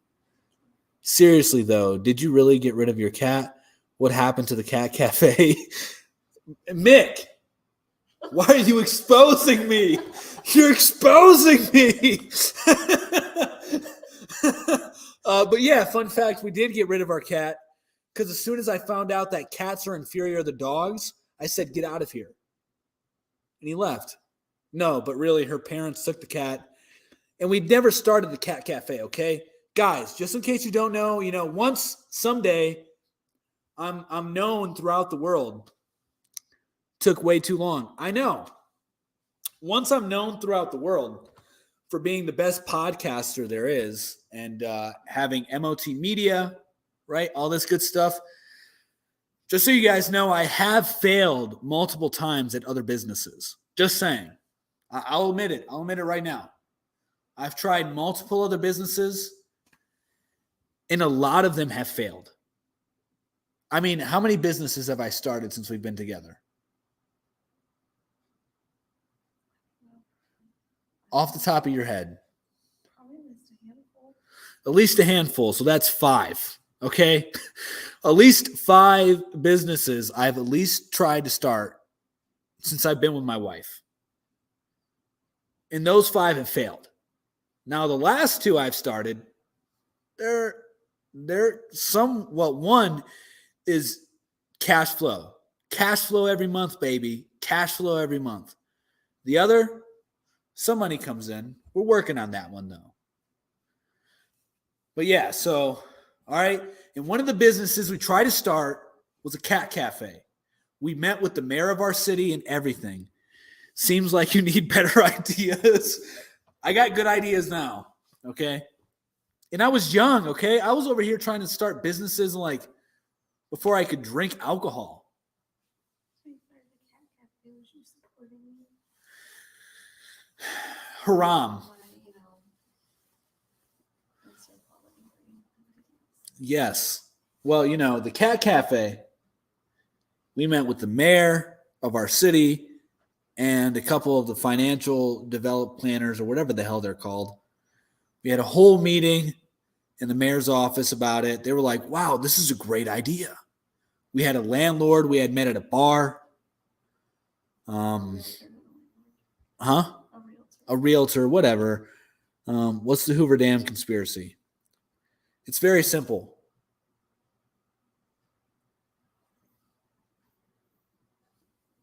Seriously, though, did you really get rid of your cat? what happened to the cat cafe. Mick, why are you exposing me? You're exposing me. But yeah, fun fact, we did get rid of our cat because as soon as I found out that cats are inferior to dogs, I said, get out of here. And he left. No, but really her parents took the cat. And we never started the cat cafe, okay? Guys, just in case you don't know, once someday I'm known throughout the world. Took way too long. I know. Once I'm known throughout the world for being the best podcaster there is and having MOT media, right? All this good stuff. Just so you guys know, I have failed multiple times at other businesses. Just saying. I'll admit it. I'll admit it right now. I've tried multiple other businesses, and a lot of them have failed. I mean, how many businesses have I started since we've been together? Off the top of your head. At least a handful. So that's 5. Okay? At least 5 businesses I've at least tried to start since I've been with my wife. And those 5 have failed. Now, the last 2 I've started, they're somewhat. One is cash flow. Cash flow every month, baby. Cash flow every month. The other, some money comes in. We're working on that one, though. But yeah, so, all right. And one of the businesses we tried to start was a cat cafe. We met with the mayor of our city and everything. Seems like you need better ideas. I got good ideas now, okay? And I was young, okay? I was over here trying to start businesses before I could drink alcohol. Haram. Yes. Well, the cat cafe, we met with the mayor of our city and a couple of the financial develop planners or whatever the hell they're called. We had a whole meeting in the mayor's office about it. They were like, wow, this is a great idea. We had a landlord we had met at a bar. A realtor, whatever. What's the Hoover Dam conspiracy? It's very simple.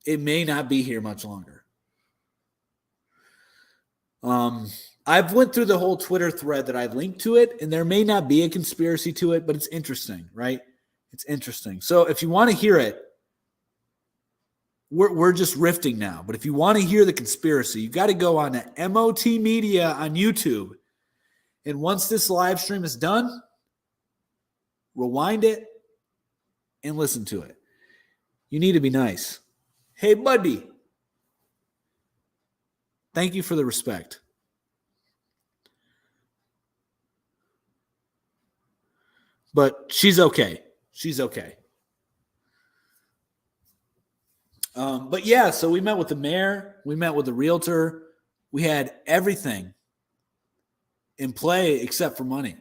It may not be here much longer. I've went through the whole Twitter thread that I linked to it, and there may not be a conspiracy to it, but it's interesting, right? It's interesting. So if you want to hear it, we're just riffing now. But if you want to hear the conspiracy, you got to go on to MOT Media on YouTube. And once this live stream is done, rewind it and listen to it. You need to be nice. Hey, buddy. Thank you for the respect. But she's okay. She's okay. But yeah, so we met with the mayor. We met with the realtor. We had everything in play except for money.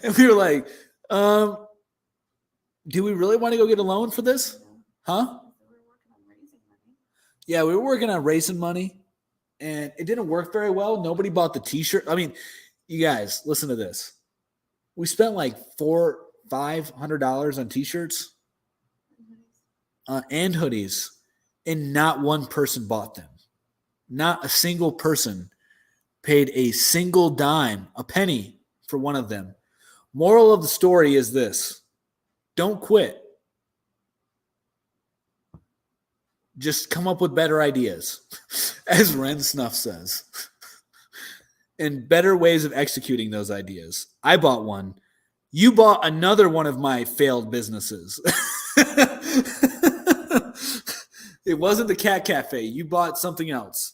And we were like, do we really want to go get a loan for this? Huh? Yeah, we were working on raising money, and it didn't work very well. Nobody bought the t-shirt. I mean, you guys, listen to this. We spent like $400-500 on t-shirts and hoodies, and not one person bought them. Not a single person paid a single dime, a penny for one of them. Moral of the story is this: don't quit. Just come up with better ideas, as Ren Snuff says, and better ways of executing those ideas. I bought one. You bought another one of my failed businesses. It wasn't the cat cafe. You bought something else.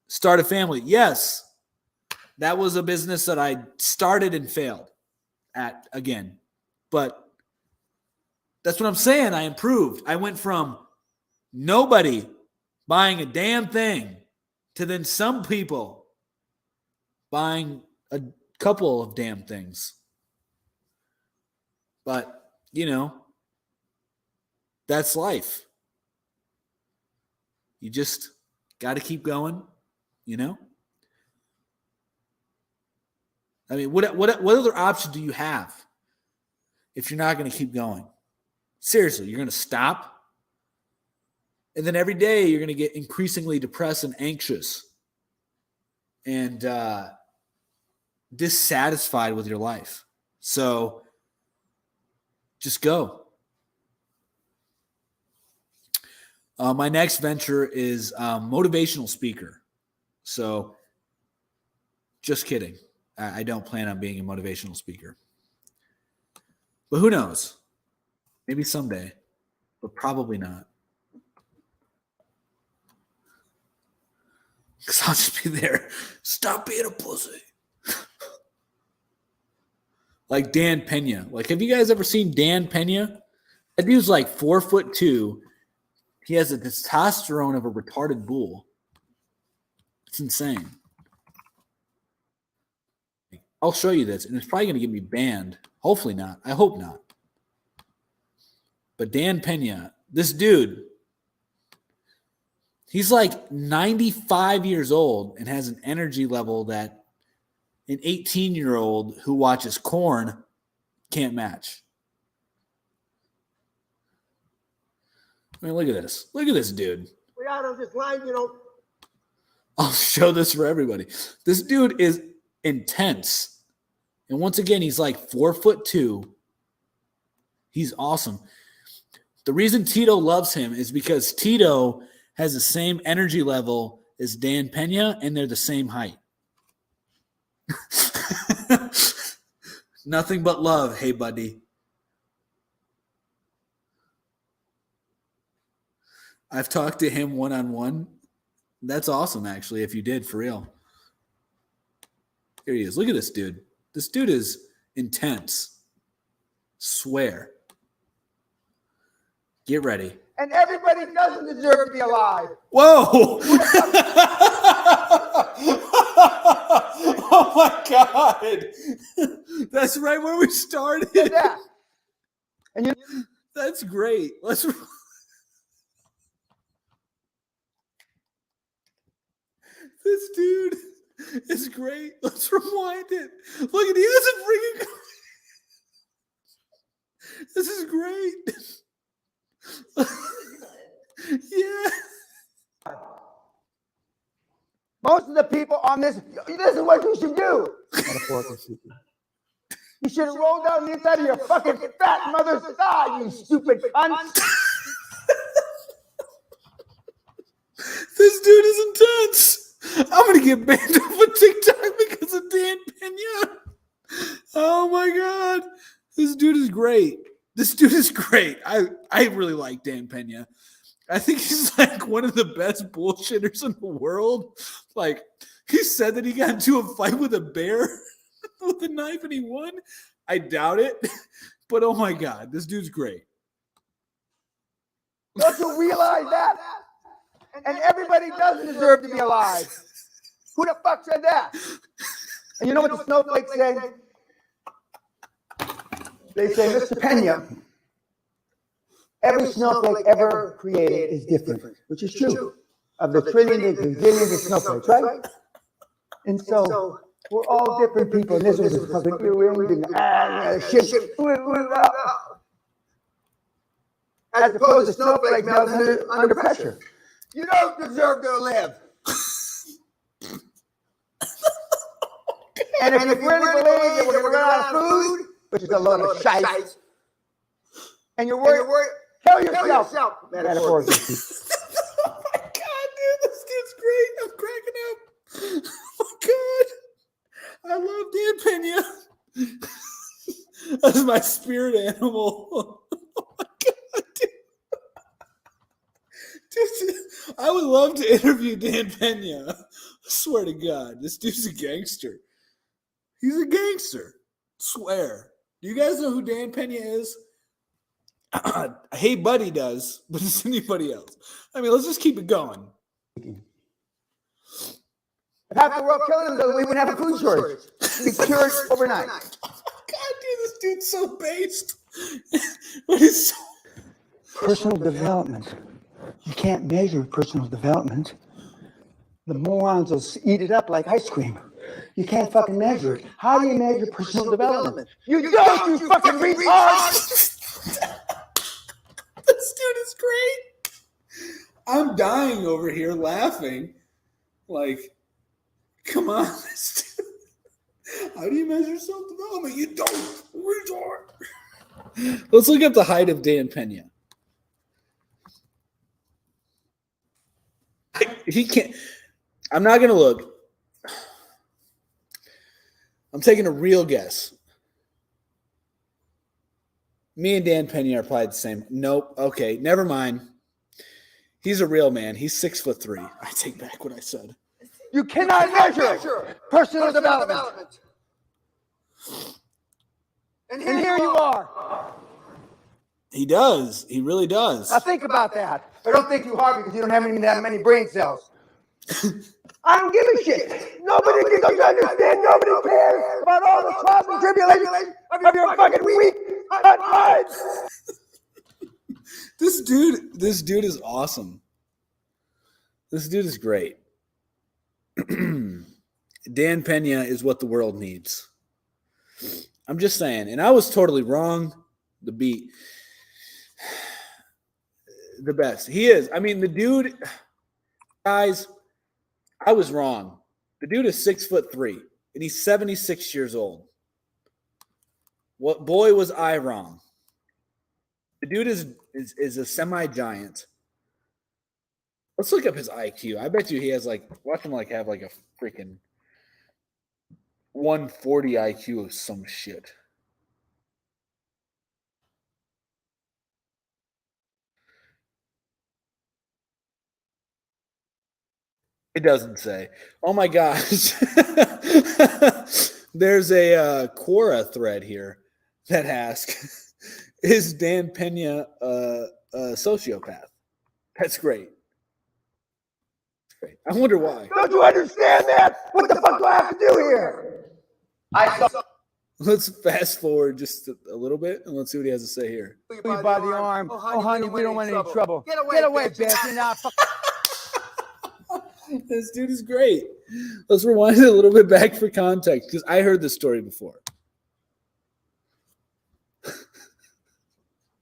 Start a family. Yes, that was a business that I started and failed at again. But that's what I'm saying. I improved. I went from nobody buying a damn thing to then some people buying a couple of damn things. But, you know, that's life. You just got to keep going, you know? I mean, what other option do you have if you're not going to keep going? Seriously, you're going to stop? And then every day you're going to get increasingly depressed and anxious and dissatisfied with your life. So just go. My next venture is motivational speaker. So just kidding. I don't plan on being a motivational speaker. But who knows? Maybe someday, but probably not. Because I'll just be there. Stop being a pussy. Like Dan Pena. Like, have you guys ever seen Dan Pena? That dude's like 4'2". He has the testosterone of a retarded bull. It's insane. I'll show you this, and it's probably going to get me banned. Hopefully not. I hope not. But Dan Pena, this dude, he's like 95 years old and has an energy level that an 18-year-old who watches Korn can't match. I mean, look at this. Look at this dude. We're out on this line, you know. I'll show this for everybody. This dude is intense. And once again, he's like 4'2". He's awesome. The reason Tito loves him is because Tito has the same energy level as Dan Pena, and they're the same height. Nothing but love, hey buddy. I've talked to him one-on-one. That's awesome, actually, if you did, for real. Here he is. Look at this dude. This dude is intense. Swear. Get ready. And everybody doesn't deserve to be alive. Whoa! Oh my God! That's right where we started. Yeah. And you, That's great. Let's. This dude is great. Let's rewind it. Look at he has a freaking. This is great. Yeah. most of the people on this is what you should do. You should roll down the inside of your fucking fat mother's thigh, you stupid cunt. This dude is intense. I'm gonna get banned off of TikTok because of Dan Pena. Oh my God. This dude is great. This dude is great. I really like Dan Pena. I think he's like one of the best bullshitters in the world. Like, he said that he got into a fight with a bear with a knife and he won. I doubt it. But oh my God, this dude's great. Don't you realize that? And everybody doesn't deserve to be alive. Who the fuck said that? And you know what the snowflakes say? They say, Mr. Pena, every snowflake ever created is different, which is true. Of the trillions and billions of snowflakes, right? And so we're all different people. And this was a fucking shit. As opposed to snowflakes melting under pressure. You don't deserve to live. And if you really believe that we're going to run out of food, which is a load of shite, and you're worried, kill yourself. Metaphorically. Oh my God, dude, this dude's great. I'm cracking up. Oh my God. I love Dan Pena. That's my spirit animal. Oh my God, dude. Dude, I would love to interview Dan Pena. I swear to God, this dude's a gangster. He's a gangster. Swear. Do you guys know who Dan Pena is? Hey, buddy does, but does anybody else? I mean, let's just keep it going. If half the world killed themselves, we wouldn't have a food shortage. We'd be cured overnight. Oh my God, dude, this dude's so based. But it's so Personal development. You can't measure personal development. The morons will eat it up like ice cream. You can't fucking measure it. How do you measure personal development? You don't, you fucking retard! This dude is great. I'm dying over here laughing. Like, come on, this dude. How do you measure self-development? You don't, retard. Let's look up the height of Dan Pena. He can't. I'm not going to look. I'm taking a real guess. Me and Dan Pena are probably the same. Nope. Okay. Never mind. He's a real man. He's 6'3". I take back what I said. You cannot measure personal development. And here you are. He does. He really does. Now think about that. But don't think too hard because you don't have that many brain cells. I don't give a shit. Nobody can understand. Nobody cares about all the trials and tribulations of your fucking weak minds. This dude is awesome. This dude is great. Dan Pena is what the world needs. I'm just saying. And I was totally wrong. The beat. The best. He is. I mean, the dude, guys, I was wrong. The dude is 6'3", and he's 76 years old. What boy was I wrong? The dude is a semi-giant. Let's look up his IQ. I bet you he has watch him have a freaking 140 IQ of some shit. It doesn't say. Oh my gosh. There's a Quora thread here that asks, is Dan Pena a sociopath? That's great. That's great. I wonder why. Don't you understand that? What the fuck do I have to do here? Let's fast forward just a little bit and let's see what he has to say here. You by the arm. Oh, honey, we don't want any trouble. Get away, bitch. You're not fucking. This dude is great. Let's rewind it a little bit back for context because I heard this story before.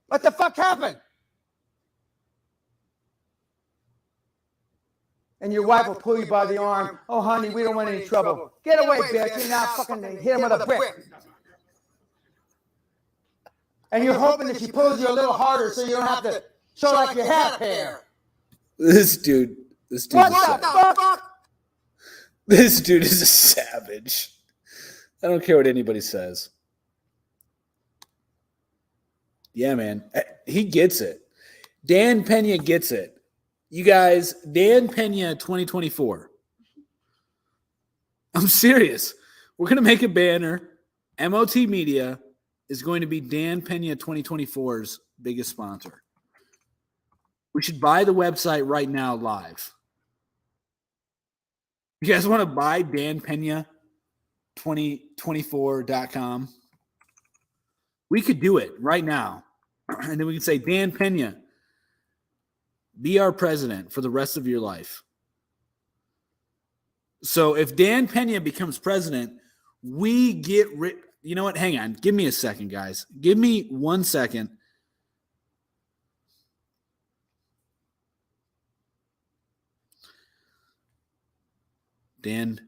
What the fuck happened? And your wife will pull you by the arm. Oh, honey, we don't want any trouble. Get away, bitch. You're not fucking hit him with a brick. And you're hoping that she pulls you a little harder so you don't have to show like your hat hair. This dude. What the fuck? This dude is a savage. I don't care what anybody says. Yeah, man. He gets it. Dan Pena gets it. You guys, Dan Pena 2024. I'm serious. We're going to make a banner. MOT Media is going to be Dan Pena 2024's biggest sponsor. We should buy the website right now live. You guys want to buy Dan Pena 2024.com? We could do it right now. And then we can say, Dan Pena, be our president for the rest of your life. So if Dan Pena becomes president, we get rid. You know what? Hang on. Give me a second, guys. Give me 1 second. Dan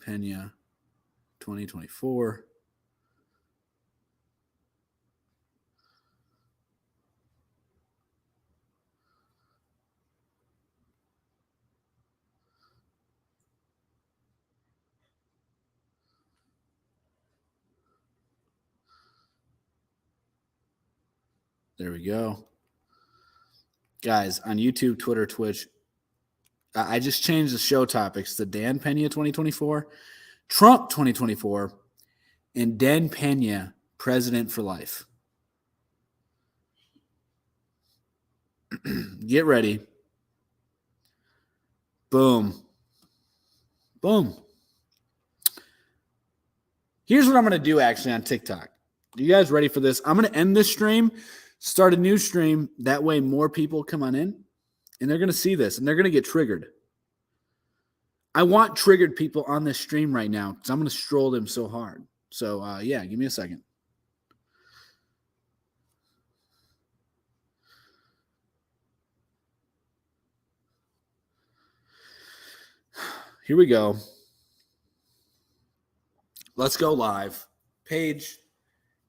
Pena 2024. There we go. Guys, on YouTube, Twitter, Twitch, I just changed the show topics to Dan Pena 2024, Trump 2024, and Dan Pena, president for life. Get ready. Boom. Boom. Here's what I'm going to do actually on TikTok. You guys ready for this? I'm going to end this stream, start a new stream. That way more people come on in, and they're going to see this, and they're going to get triggered. I want triggered people on this stream right now because I'm going to stroll them so hard. So, yeah, give me a second. Here we go. Let's go live. Paige,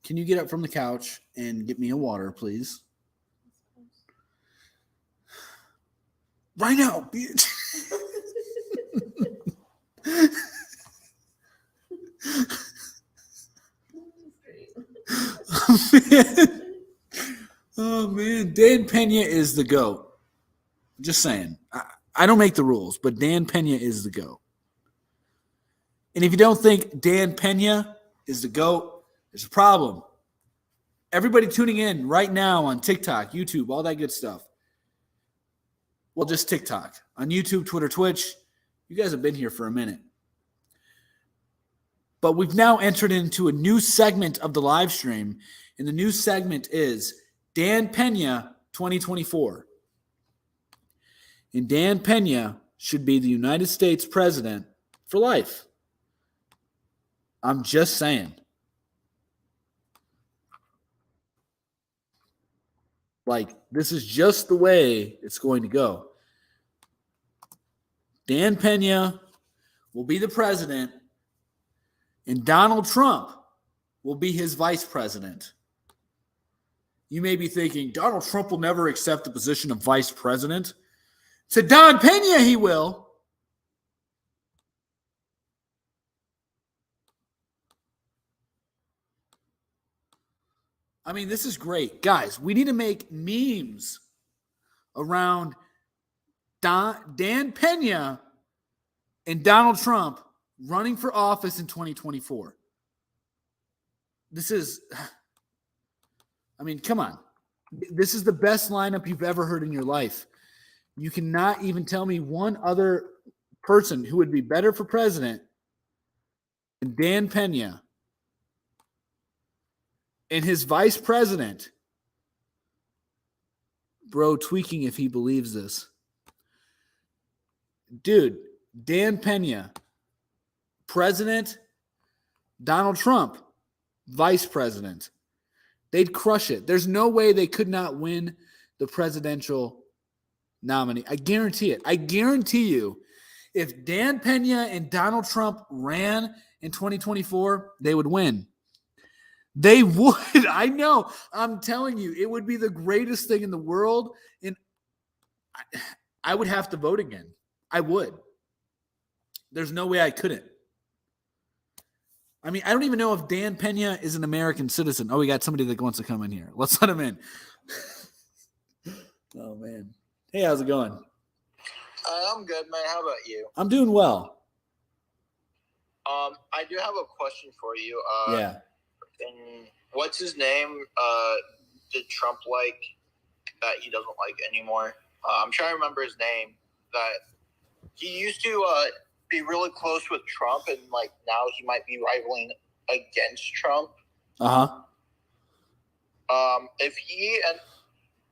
can you get up from the couch and get me a water, please? Right now, bitch. Oh, man. Dan Pena is the GOAT. Just saying. I don't make the rules, but Dan Pena is the GOAT. And if you don't think Dan Pena is the GOAT, there's a problem. Everybody tuning in right now on TikTok, YouTube, all that good stuff. Well, just TikTok. On YouTube, Twitter, Twitch, you guys have been here for a minute. But we've now entered into a new segment of the live stream, and the new segment is Dan Pena 2024. And Dan Pena should be the United States president for life. I'm just saying. Like, this is just the way it's going to go. Dan Pena will be the president, and Donald Trump will be his vice president. You may be thinking, Donald Trump will never accept the position of vice president. To Don Pena, he will. I mean, this is great. Guys, we need to make memes around Dan Pena and Donald Trump running for office in 2024. This is, I mean, come on. This is the best lineup you've ever heard in your life. You cannot even tell me one other person who would be better for president than Dan Pena and his vice president. Bro, tweaking if he believes this. Dude, Dan Pena, president, Donald Trump, vice president. They'd crush it. There's no way they could not win the presidential nominee. I guarantee it. I guarantee you, if Dan Pena and Donald Trump ran in 2024, they would win. They would. I know. I'm telling you, it would be the greatest thing in the world. And I would have to vote again. I would. There's no way I couldn't. I mean, I don't even know if Dan Pena is an American citizen. Oh, we got somebody that wants to come in here. Let's let him in. Oh, man. Hey, how's it going? I'm good, man. How about you? I'm doing well. I do have a question for you. Yeah. And what's his name? Did Trump like that he doesn't like anymore? I'm trying to remember his name. That he used to be really close with Trump, and like now he might be rivaling against Trump. If he and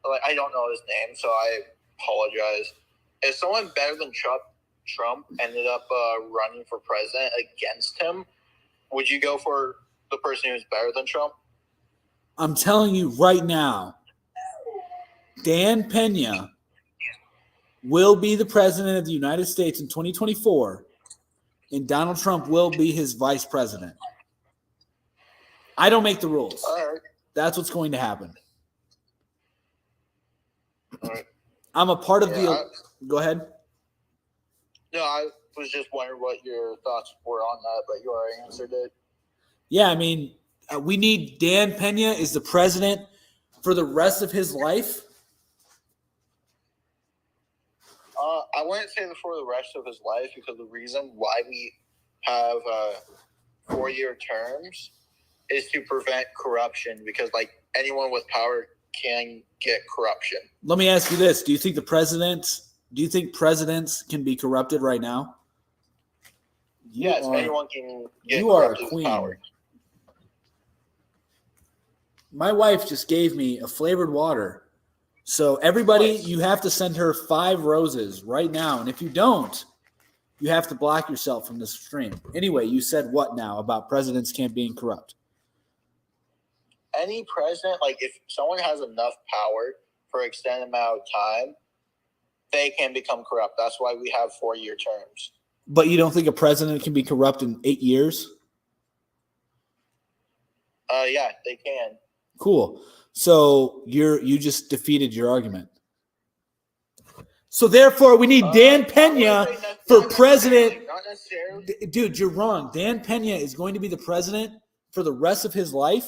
like I don't know his name, so I apologize. If someone better than Trump ended up running for president against him, would you go for the person who's better than Trump? I'm telling you right now, Dan Pena will be the president of the United States in 2024, and Donald Trump will be his vice president. I don't make the rules. All right. That's what's going to happen. All right. I'm a part of Go ahead. No, I was just wondering what your thoughts were on that, but you already answered it. Yeah, I mean, we need Dan Pena is the president for the rest of his life. I wouldn't say for the rest of his life, because the reason why we have 4-year terms is to prevent corruption, because like anyone with power can get corruption. Let me ask you this. Do you think presidents can be corrupted right now? Yes, anyone can get you are a corrupted with queen. power. My wife just gave me a flavored water. So everybody, Nice. you have to send her 5 roses right now. And if you don't, you have to block yourself from this stream. Anyway, you said what now about presidents can't being corrupt? Any president, like if someone has enough power for an extended amount of time, they can become corrupt. That's why we have 4-year terms. But you don't think a president can be corrupt in 8 years? Yeah, they can. Cool. So you just defeated your argument. So therefore, we need Dan Pena for president. Not necessarily. Dude, you're wrong. Dan Pena is going to be the president for the rest of his life,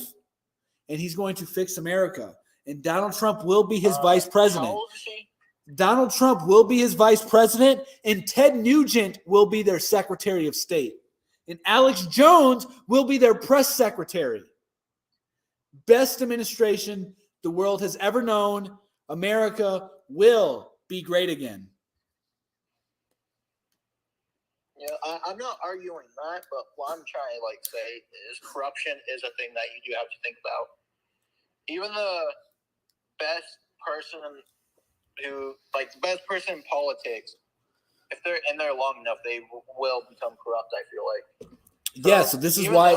and he's going to fix America. And Donald Trump will be his vice president. How old is he? Donald Trump will be his vice president, and Ted Nugent will be their Secretary of State. And Alex Jones will be their press secretary. Best administration the world has ever known. America will be great again. Yeah, I'm not arguing that, but what I'm trying to say is corruption is a thing that you do have to think about. Even the best person the best person in politics, if they're in there long enough, they will become corrupt, I feel like. Yeah, so this is why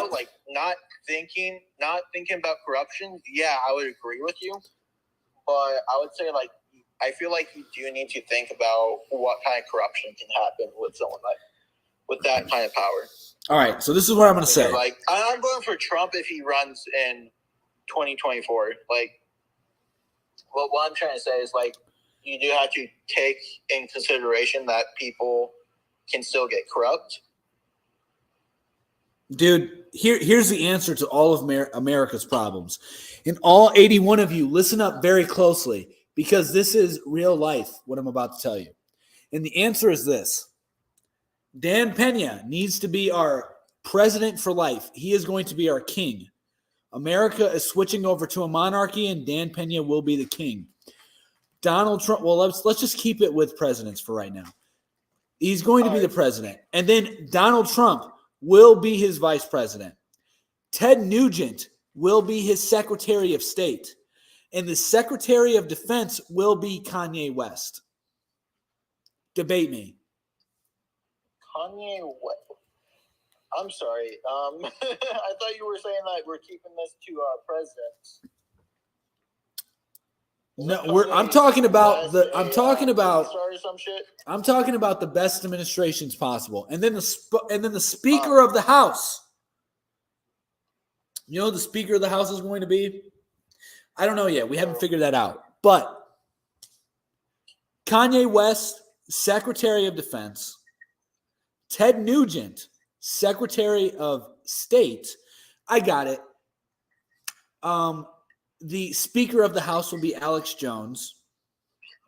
not thinking about corruption, yeah, I would agree with you. But I would say I feel like you do need to think about what kind of corruption can happen with someone with that kind of power. All right, so this is what I'm going to say. I'm going for Trump if he runs in 2024. What I'm trying to say is you do have to take in consideration that people can still get corrupt. Dude, here's the answer to all of America's problems. And all 81 of you, listen up very closely, because this is real life, what I'm about to tell you. And the answer is this. Dan Pena needs to be our president for life. He is going to be our king. America is switching over to a monarchy, and Dan Pena will be the king. Donald Trump, well, let's just keep it with presidents for right now. He's going to be the president. And then Donald Trump will be his vice president. Ted Nugent will be his Secretary of State. And the Secretary of Defense will be Kanye West. Debate me. Kanye West. I'm sorry. I thought you were saying that we're keeping this to presidents. No, I'm talking about I'm talking about the best administrations possible, and then the Speaker of the House. You know who the Speaker of the House is going to be? I don't know yet. We haven't figured that out. But Kanye West, Secretary of Defense. Ted Nugent, Secretary of State. I got it. The Speaker of the House will be Alex Jones.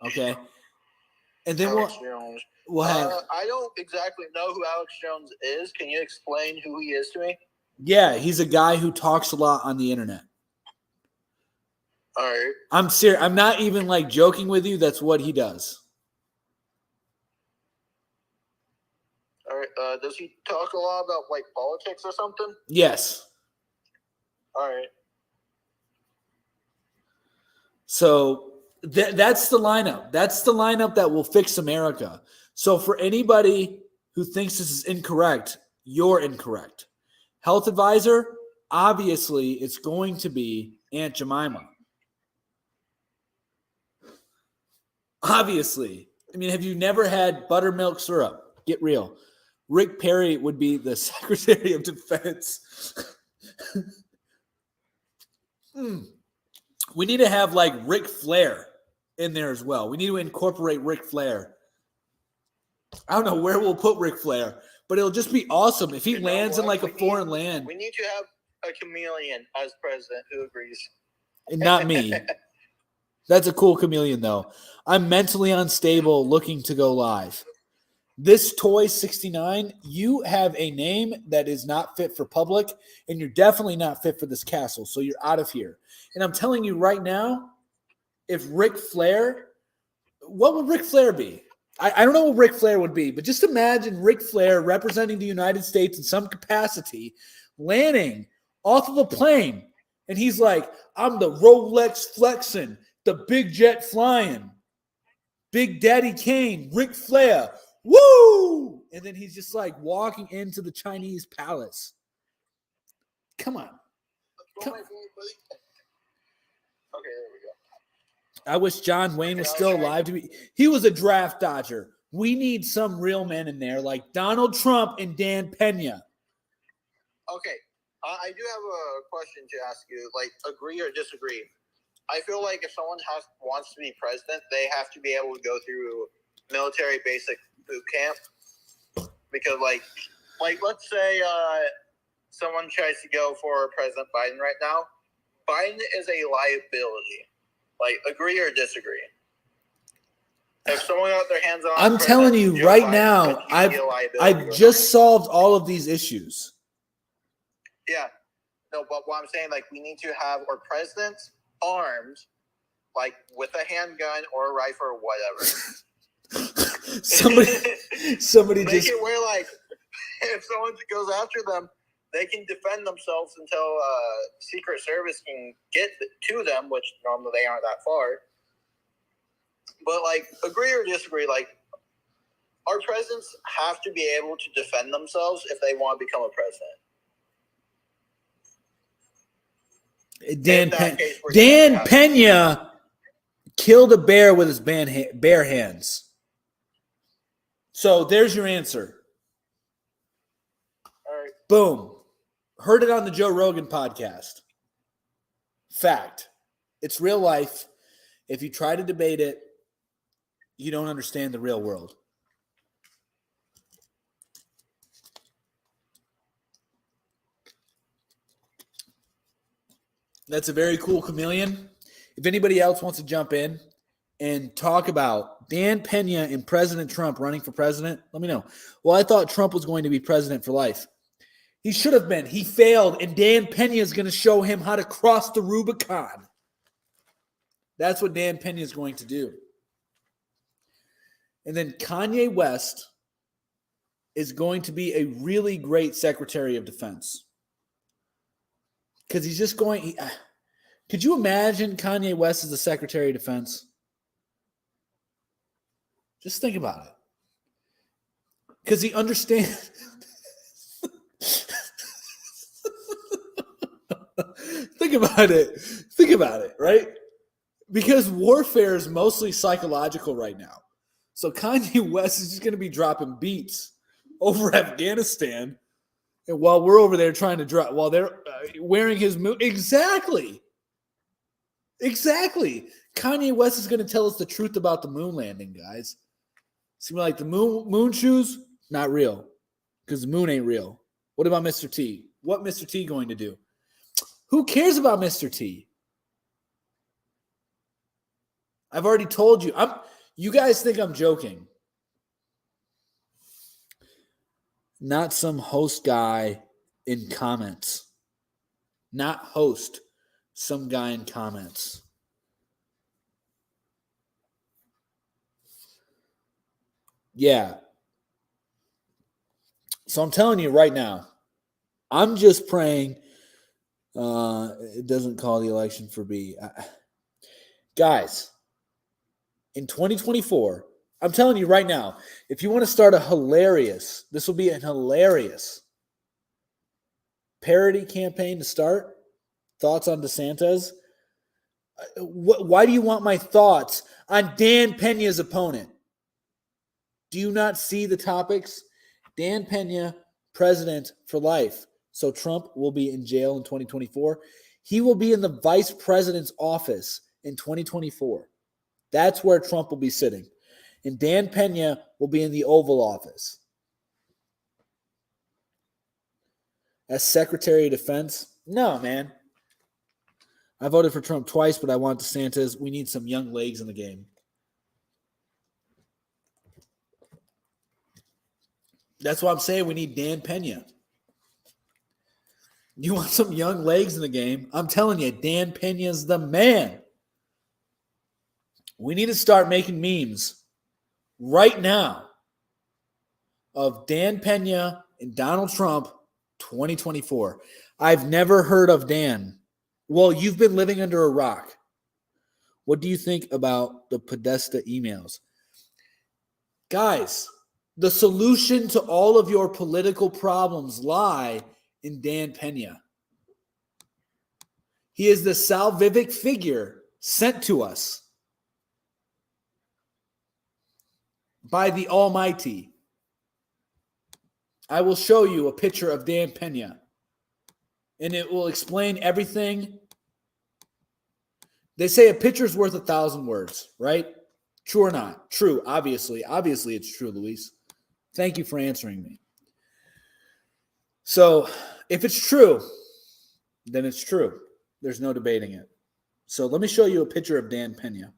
Okay. And then we'll have. I don't exactly know who Alex Jones is. Can you explain who he is to me? Yeah, he's a guy who talks a lot on the internet. All right. I'm serious. I'm not even joking with you. That's what he does. All right. Does he talk a lot about politics or something? Yes. All right. So that's the lineup. That's the lineup that will fix America. So for anybody who thinks this is incorrect, you're incorrect. Health advisor, obviously, it's going to be Aunt Jemima. Obviously. I mean, have you never had buttermilk syrup? Get real. Rick Perry would be the Secretary of Defense. We need to have Ric Flair in there as well. We need to incorporate Ric Flair. I don't know where we'll put Ric Flair, but it'll just be awesome if he lands in a foreign land. We need to have a chameleon as president. Who agrees? And not me. That's a cool chameleon, though. I'm mentally unstable looking to go live. This Toy 69, you have a name that is not fit for public, and you're definitely not fit for this castle, so you're out of here. And I'm telling you right now, if Ric Flair, what would Ric Flair be? I don't know what Ric Flair would be, but just imagine Ric Flair representing the United States in some capacity, landing off of a plane And he's like, I'm the Rolex flexing, the big jet flying, Big Daddy Kane, Ric Flair, woo! And then he's just like walking into the Chinese palace. Come on. Come. Okay, there we go. I wish John Wayne was still alive. He was a draft dodger. We need some real men in there like Donald Trump and Dan Pena. Okay, I do have a question to ask you. Like, agree or disagree? I feel like if someone wants to be president, they have to be able to go through military basic boot camp. Because, like let's say someone tries to go for President Biden right now. Biden is a liability. Like, agree or disagree? If someone got their hands on, I'm telling you right now, I've just solved all of these issues. Yeah, no, but what I'm saying, like, we need to have our presidents armed, like with a handgun or a rifle or whatever. somebody they just can wear, like, if someone goes after them, they can defend themselves until Secret Service can get to them, which normally they aren't that far. But, like, agree or disagree, like, our presidents have to be able to defend themselves if they want to become a president. Dan Pena killed a bear with his bare hands. So there's your answer. All right. Boom. Heard it on the Joe Rogan podcast. Fact. It's real life. If you try to debate it, you don't understand the real world. That's a very cool chameleon. If anybody else wants to jump in and talk about Dan Pena and President Trump running for president, let me know. Well, I thought Trump was going to be president for life. He should have been. He failed, and Dan Pena is going to show him how to cross the Rubicon. That's what Dan Pena is going to do. And then Kanye West is going to be a really great Secretary of Defense. Because he's just going. Could you imagine Kanye West as the Secretary of Defense? Just think about it. Because he understands. Think about it. Think about it, right? Because warfare is mostly psychological right now. So Kanye West is just going to be dropping beats over Afghanistan. And while we're over there trying to drop, while they're wearing his moon. Exactly. Kanye West is going to tell us the truth about the moon landing, guys. It's going to be like the moon shoes, not real. Because the moon ain't real. What about Mr. T? What Mr. T going to do? Who cares about Mr. T? I've already told you. You guys think I'm joking. Not some host guy in comments. Not host, some guy in comments. Yeah. So I'm telling you right now, I'm just praying it doesn't call the election for B. Guys, in 2024, I'm telling you right now, if you want to start this will be an hilarious parody campaign to start. Thoughts on DeSantis? Why do you want my thoughts on Dan Pena's opponent? Do you not see the topics? Dan Pena, president for life. So Trump will be in jail in 2024. He will be in the vice president's office in 2024. That's where Trump will be sitting. And Dan Pena will be in the Oval Office. As Secretary of Defense? No, man. I voted for Trump twice, but I want DeSantis. We need some young legs in the game. That's why I'm saying we need Dan Pena. You want some young legs in the game? I'm telling you, Dan Pena's the man. We need to start making memes right now of Dan Pena and Donald Trump 2024. I've never heard of Dan. Well, you've been living under a rock. What do you think about the Podesta emails? Guys, the solution to all of your political problems lie in Dan Pena. He is the salvific figure sent to us by the Almighty. I will show you a picture of Dan Pena, and it will explain everything. They say a picture's worth 1,000 words, right? True or not? True, obviously. Obviously it's true, Luis. Thank you for answering me. So if it's true, then it's true. There's no debating it. So let me show you a picture of Dan Pena.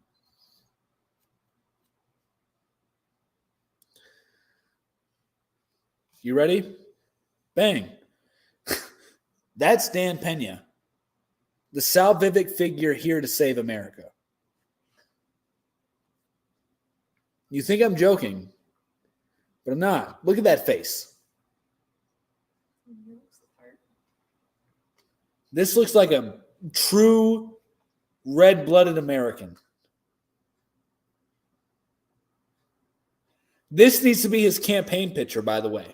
You ready? Bang. That's Dan Pena, the salvific figure here to save America. You think I'm joking, but I'm not. Look at that face. This looks like a true red-blooded American. This needs to be his campaign picture, by the way.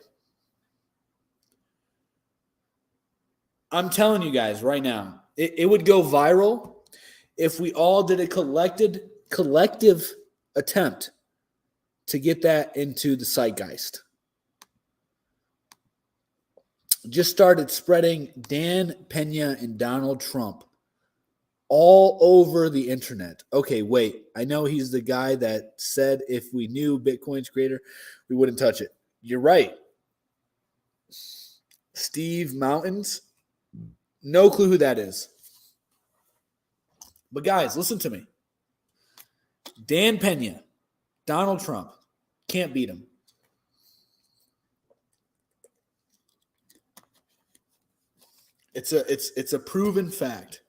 I'm telling you guys right now, it would go viral if we all did a collective attempt to get that into the zeitgeist. Just started spreading Dan Pena and Donald Trump all over the internet. Okay, wait. I know he's the guy that said if we knew Bitcoin's creator, we wouldn't touch it. You're right. Steve Mountains. No clue who that is. But guys, listen to me. Dan Pena, Donald Trump, can't beat him. It's a proven fact.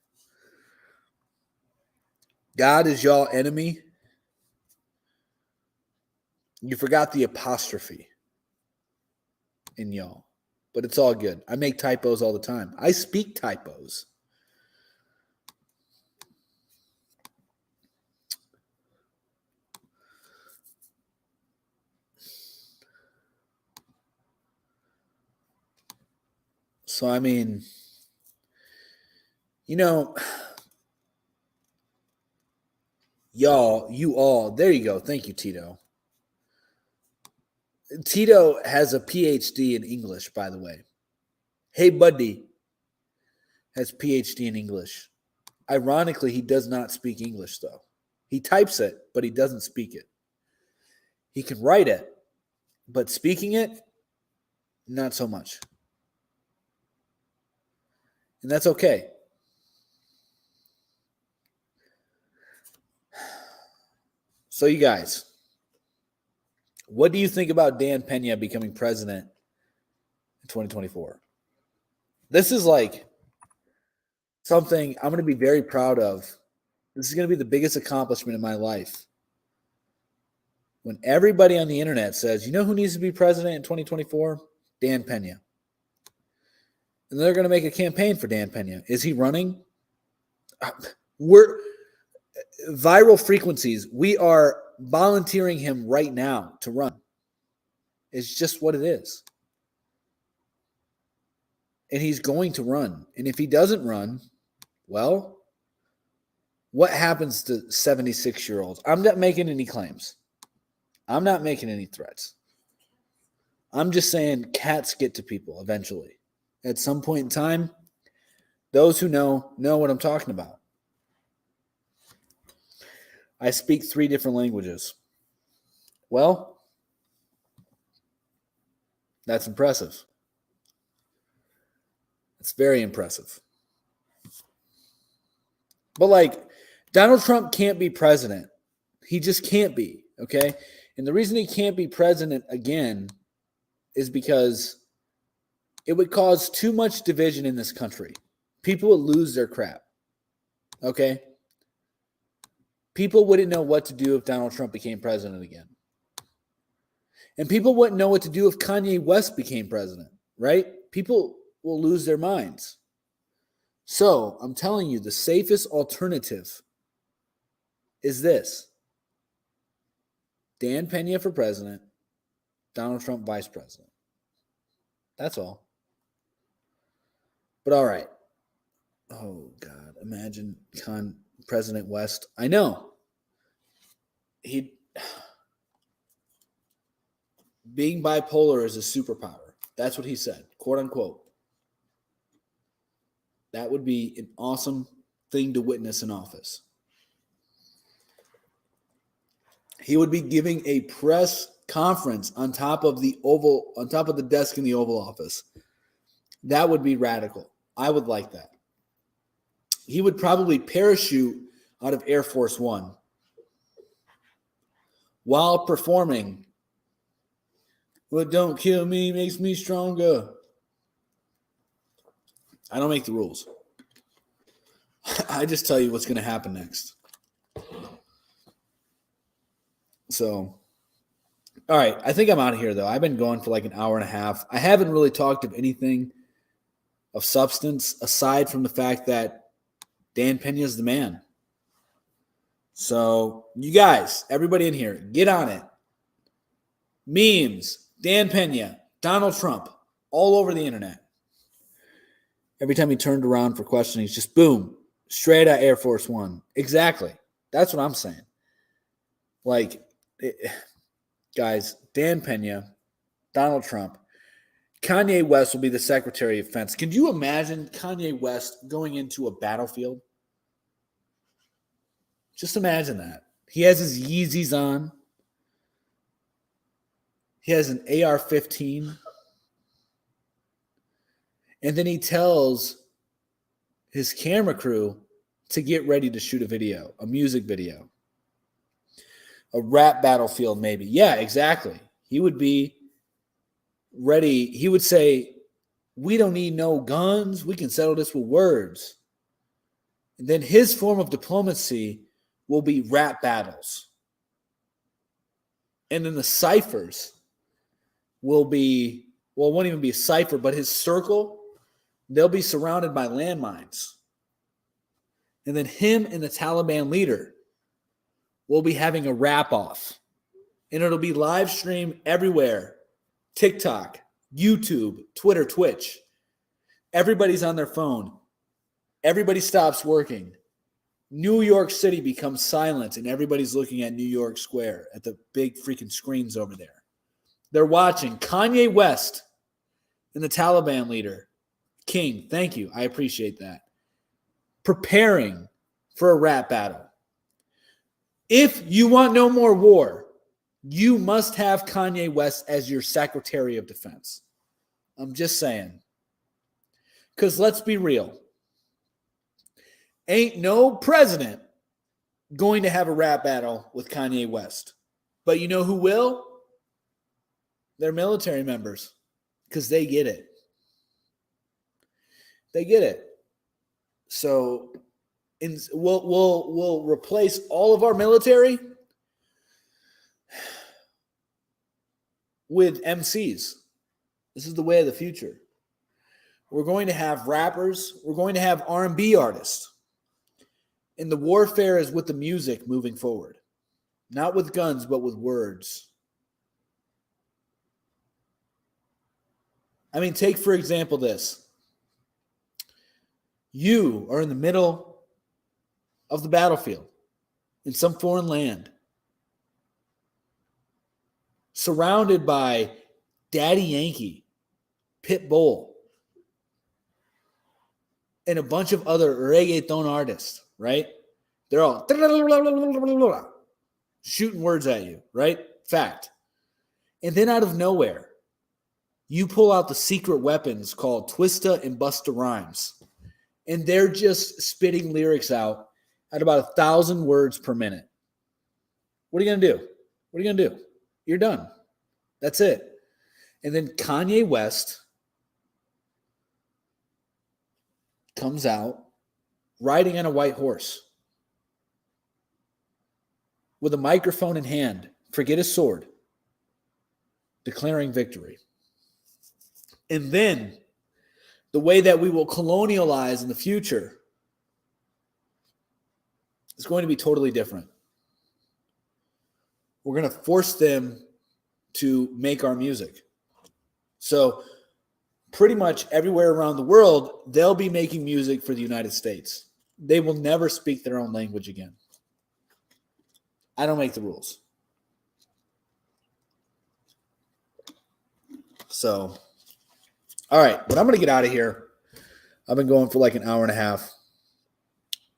God is y'all enemy. You forgot the apostrophe in y'all. But it's all good. I make typos all the time. I speak typos. So, I mean, you know, y'all, you all, there you go. Thank you, Tito. Tito has a PhD in English, by the way. Hey, Buddy has PhD in English. Ironically, he does not speak English, though. He types it, but he doesn't speak it. He can write it, but speaking it, not so much. And that's okay. So, you guys, what do you think about Dan Pena becoming president in 2024? This is like something I'm going to be very proud of. This is going to be the biggest accomplishment in my life. When everybody on the internet says, you know who needs to be president in 2024? Dan Pena. And they're going to make a campaign for Dan Pena. Is he running? We're viral frequencies. We are volunteering him right now to run. It's just what it is. And he's going to run. And if he doesn't run, well, what happens to 76-year-olds? I'm not making any claims. I'm not making any threats. I'm just saying cats get to people eventually. At some point in time, those who know what I'm talking about. I speak 3 different languages. Well, that's impressive. It's very impressive. But like, Donald Trump can't be president. He just can't be, okay? And the reason he can't be president again is because it would cause too much division in this country. People would lose their crap, okay? People wouldn't know what to do if Donald Trump became president again. And people wouldn't know what to do if Kanye West became president, right? People will lose their minds. So I'm telling you, the safest alternative is this: Dan Pena for president, Donald Trump vice president. That's all. But all right. Oh, God. Imagine President West. I know. Being bipolar is a superpower. That's what he said, quote unquote. That would be an awesome thing to witness in office. He would be giving a press conference on top of the desk in the Oval Office. That would be radical. I would like that. He would probably parachute out of Air Force One while performing "What Don't Kill Me Makes Me Stronger." I don't make the rules. I just tell you what's going to happen next. So, all right. I think I'm out of here, though. I've been going for like an hour and a half. I haven't really talked of anything of substance aside from the fact that Dan Pena is the man. So, you guys, everybody in here, get on it. Memes, Dan Pena, Donald Trump, all over the internet. Every time he turned around for questioning, just boom, straight at Air Force One. Exactly. That's what I'm saying. Guys, Dan Pena, Donald Trump, Kanye West will be the Secretary of Defense. Can you imagine Kanye West going into a battlefield? Just imagine that. He has his Yeezys on. He has an AR-15. And then he tells his camera crew to get ready to shoot a video, a music video, a rap battlefield maybe. Yeah, exactly. He would be ready. He would say, "We don't need no guns. We can settle this with words." And then his form of diplomacy will be rap battles. And then the ciphers will be, well, it won't even be a cipher, but his circle, they'll be surrounded by landmines. And then him and the Taliban leader will be having a rap-off. And it'll be live streamed everywhere. TikTok, YouTube, Twitter, Twitch. Everybody's on their phone. Everybody stops working. New York City becomes silent, and everybody's looking at New York Square at the big freaking screens over there. They're watching Kanye West and the Taliban leader, King. Thank you. I appreciate that. Preparing for a rap battle. If you want no more war, you must have Kanye West as your Secretary of Defense. I'm just saying. Because let's be real. Ain't no president going to have a rap battle with Kanye West. But you know who will? They're military members. Because they get it. They get it. So we'll replace all of our military with MCs. This is the way of the future. We're going to have rappers. We're going to have R&B artists. And the warfare is with the music moving forward. Not with guns, but with words. I mean, take, for example, this. You are in the middle of the battlefield in some foreign land, surrounded by Daddy Yankee, Pitbull, and a bunch of other reggaeton artists, right? They're all shooting words at you, right? Fact. And then out of nowhere, you pull out the secret weapons called Twista and Busta Rhymes. And they're just spitting lyrics out at about 1,000 words per minute. What are you going to do? What are you going to do? You're done. That's it. And then Kanye West comes out riding on a white horse with a microphone in hand, forget his sword, declaring victory. And then the way that we will colonialize in the future is going to be totally different. We're going to force them to make our music. So pretty much everywhere around the world, they'll be making music for the United States. They will never speak their own language again. I don't make the rules. So, all right, but I'm going to get out of here. I've been going for like an hour and a half.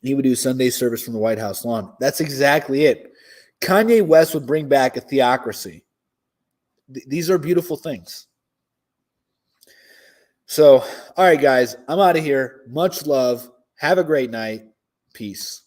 He would do Sunday service from the White House lawn. That's exactly it. Kanye West would bring back a theocracy. These are beautiful things. So, all right, guys, I'm out of here. Much love. Have a great night. Peace.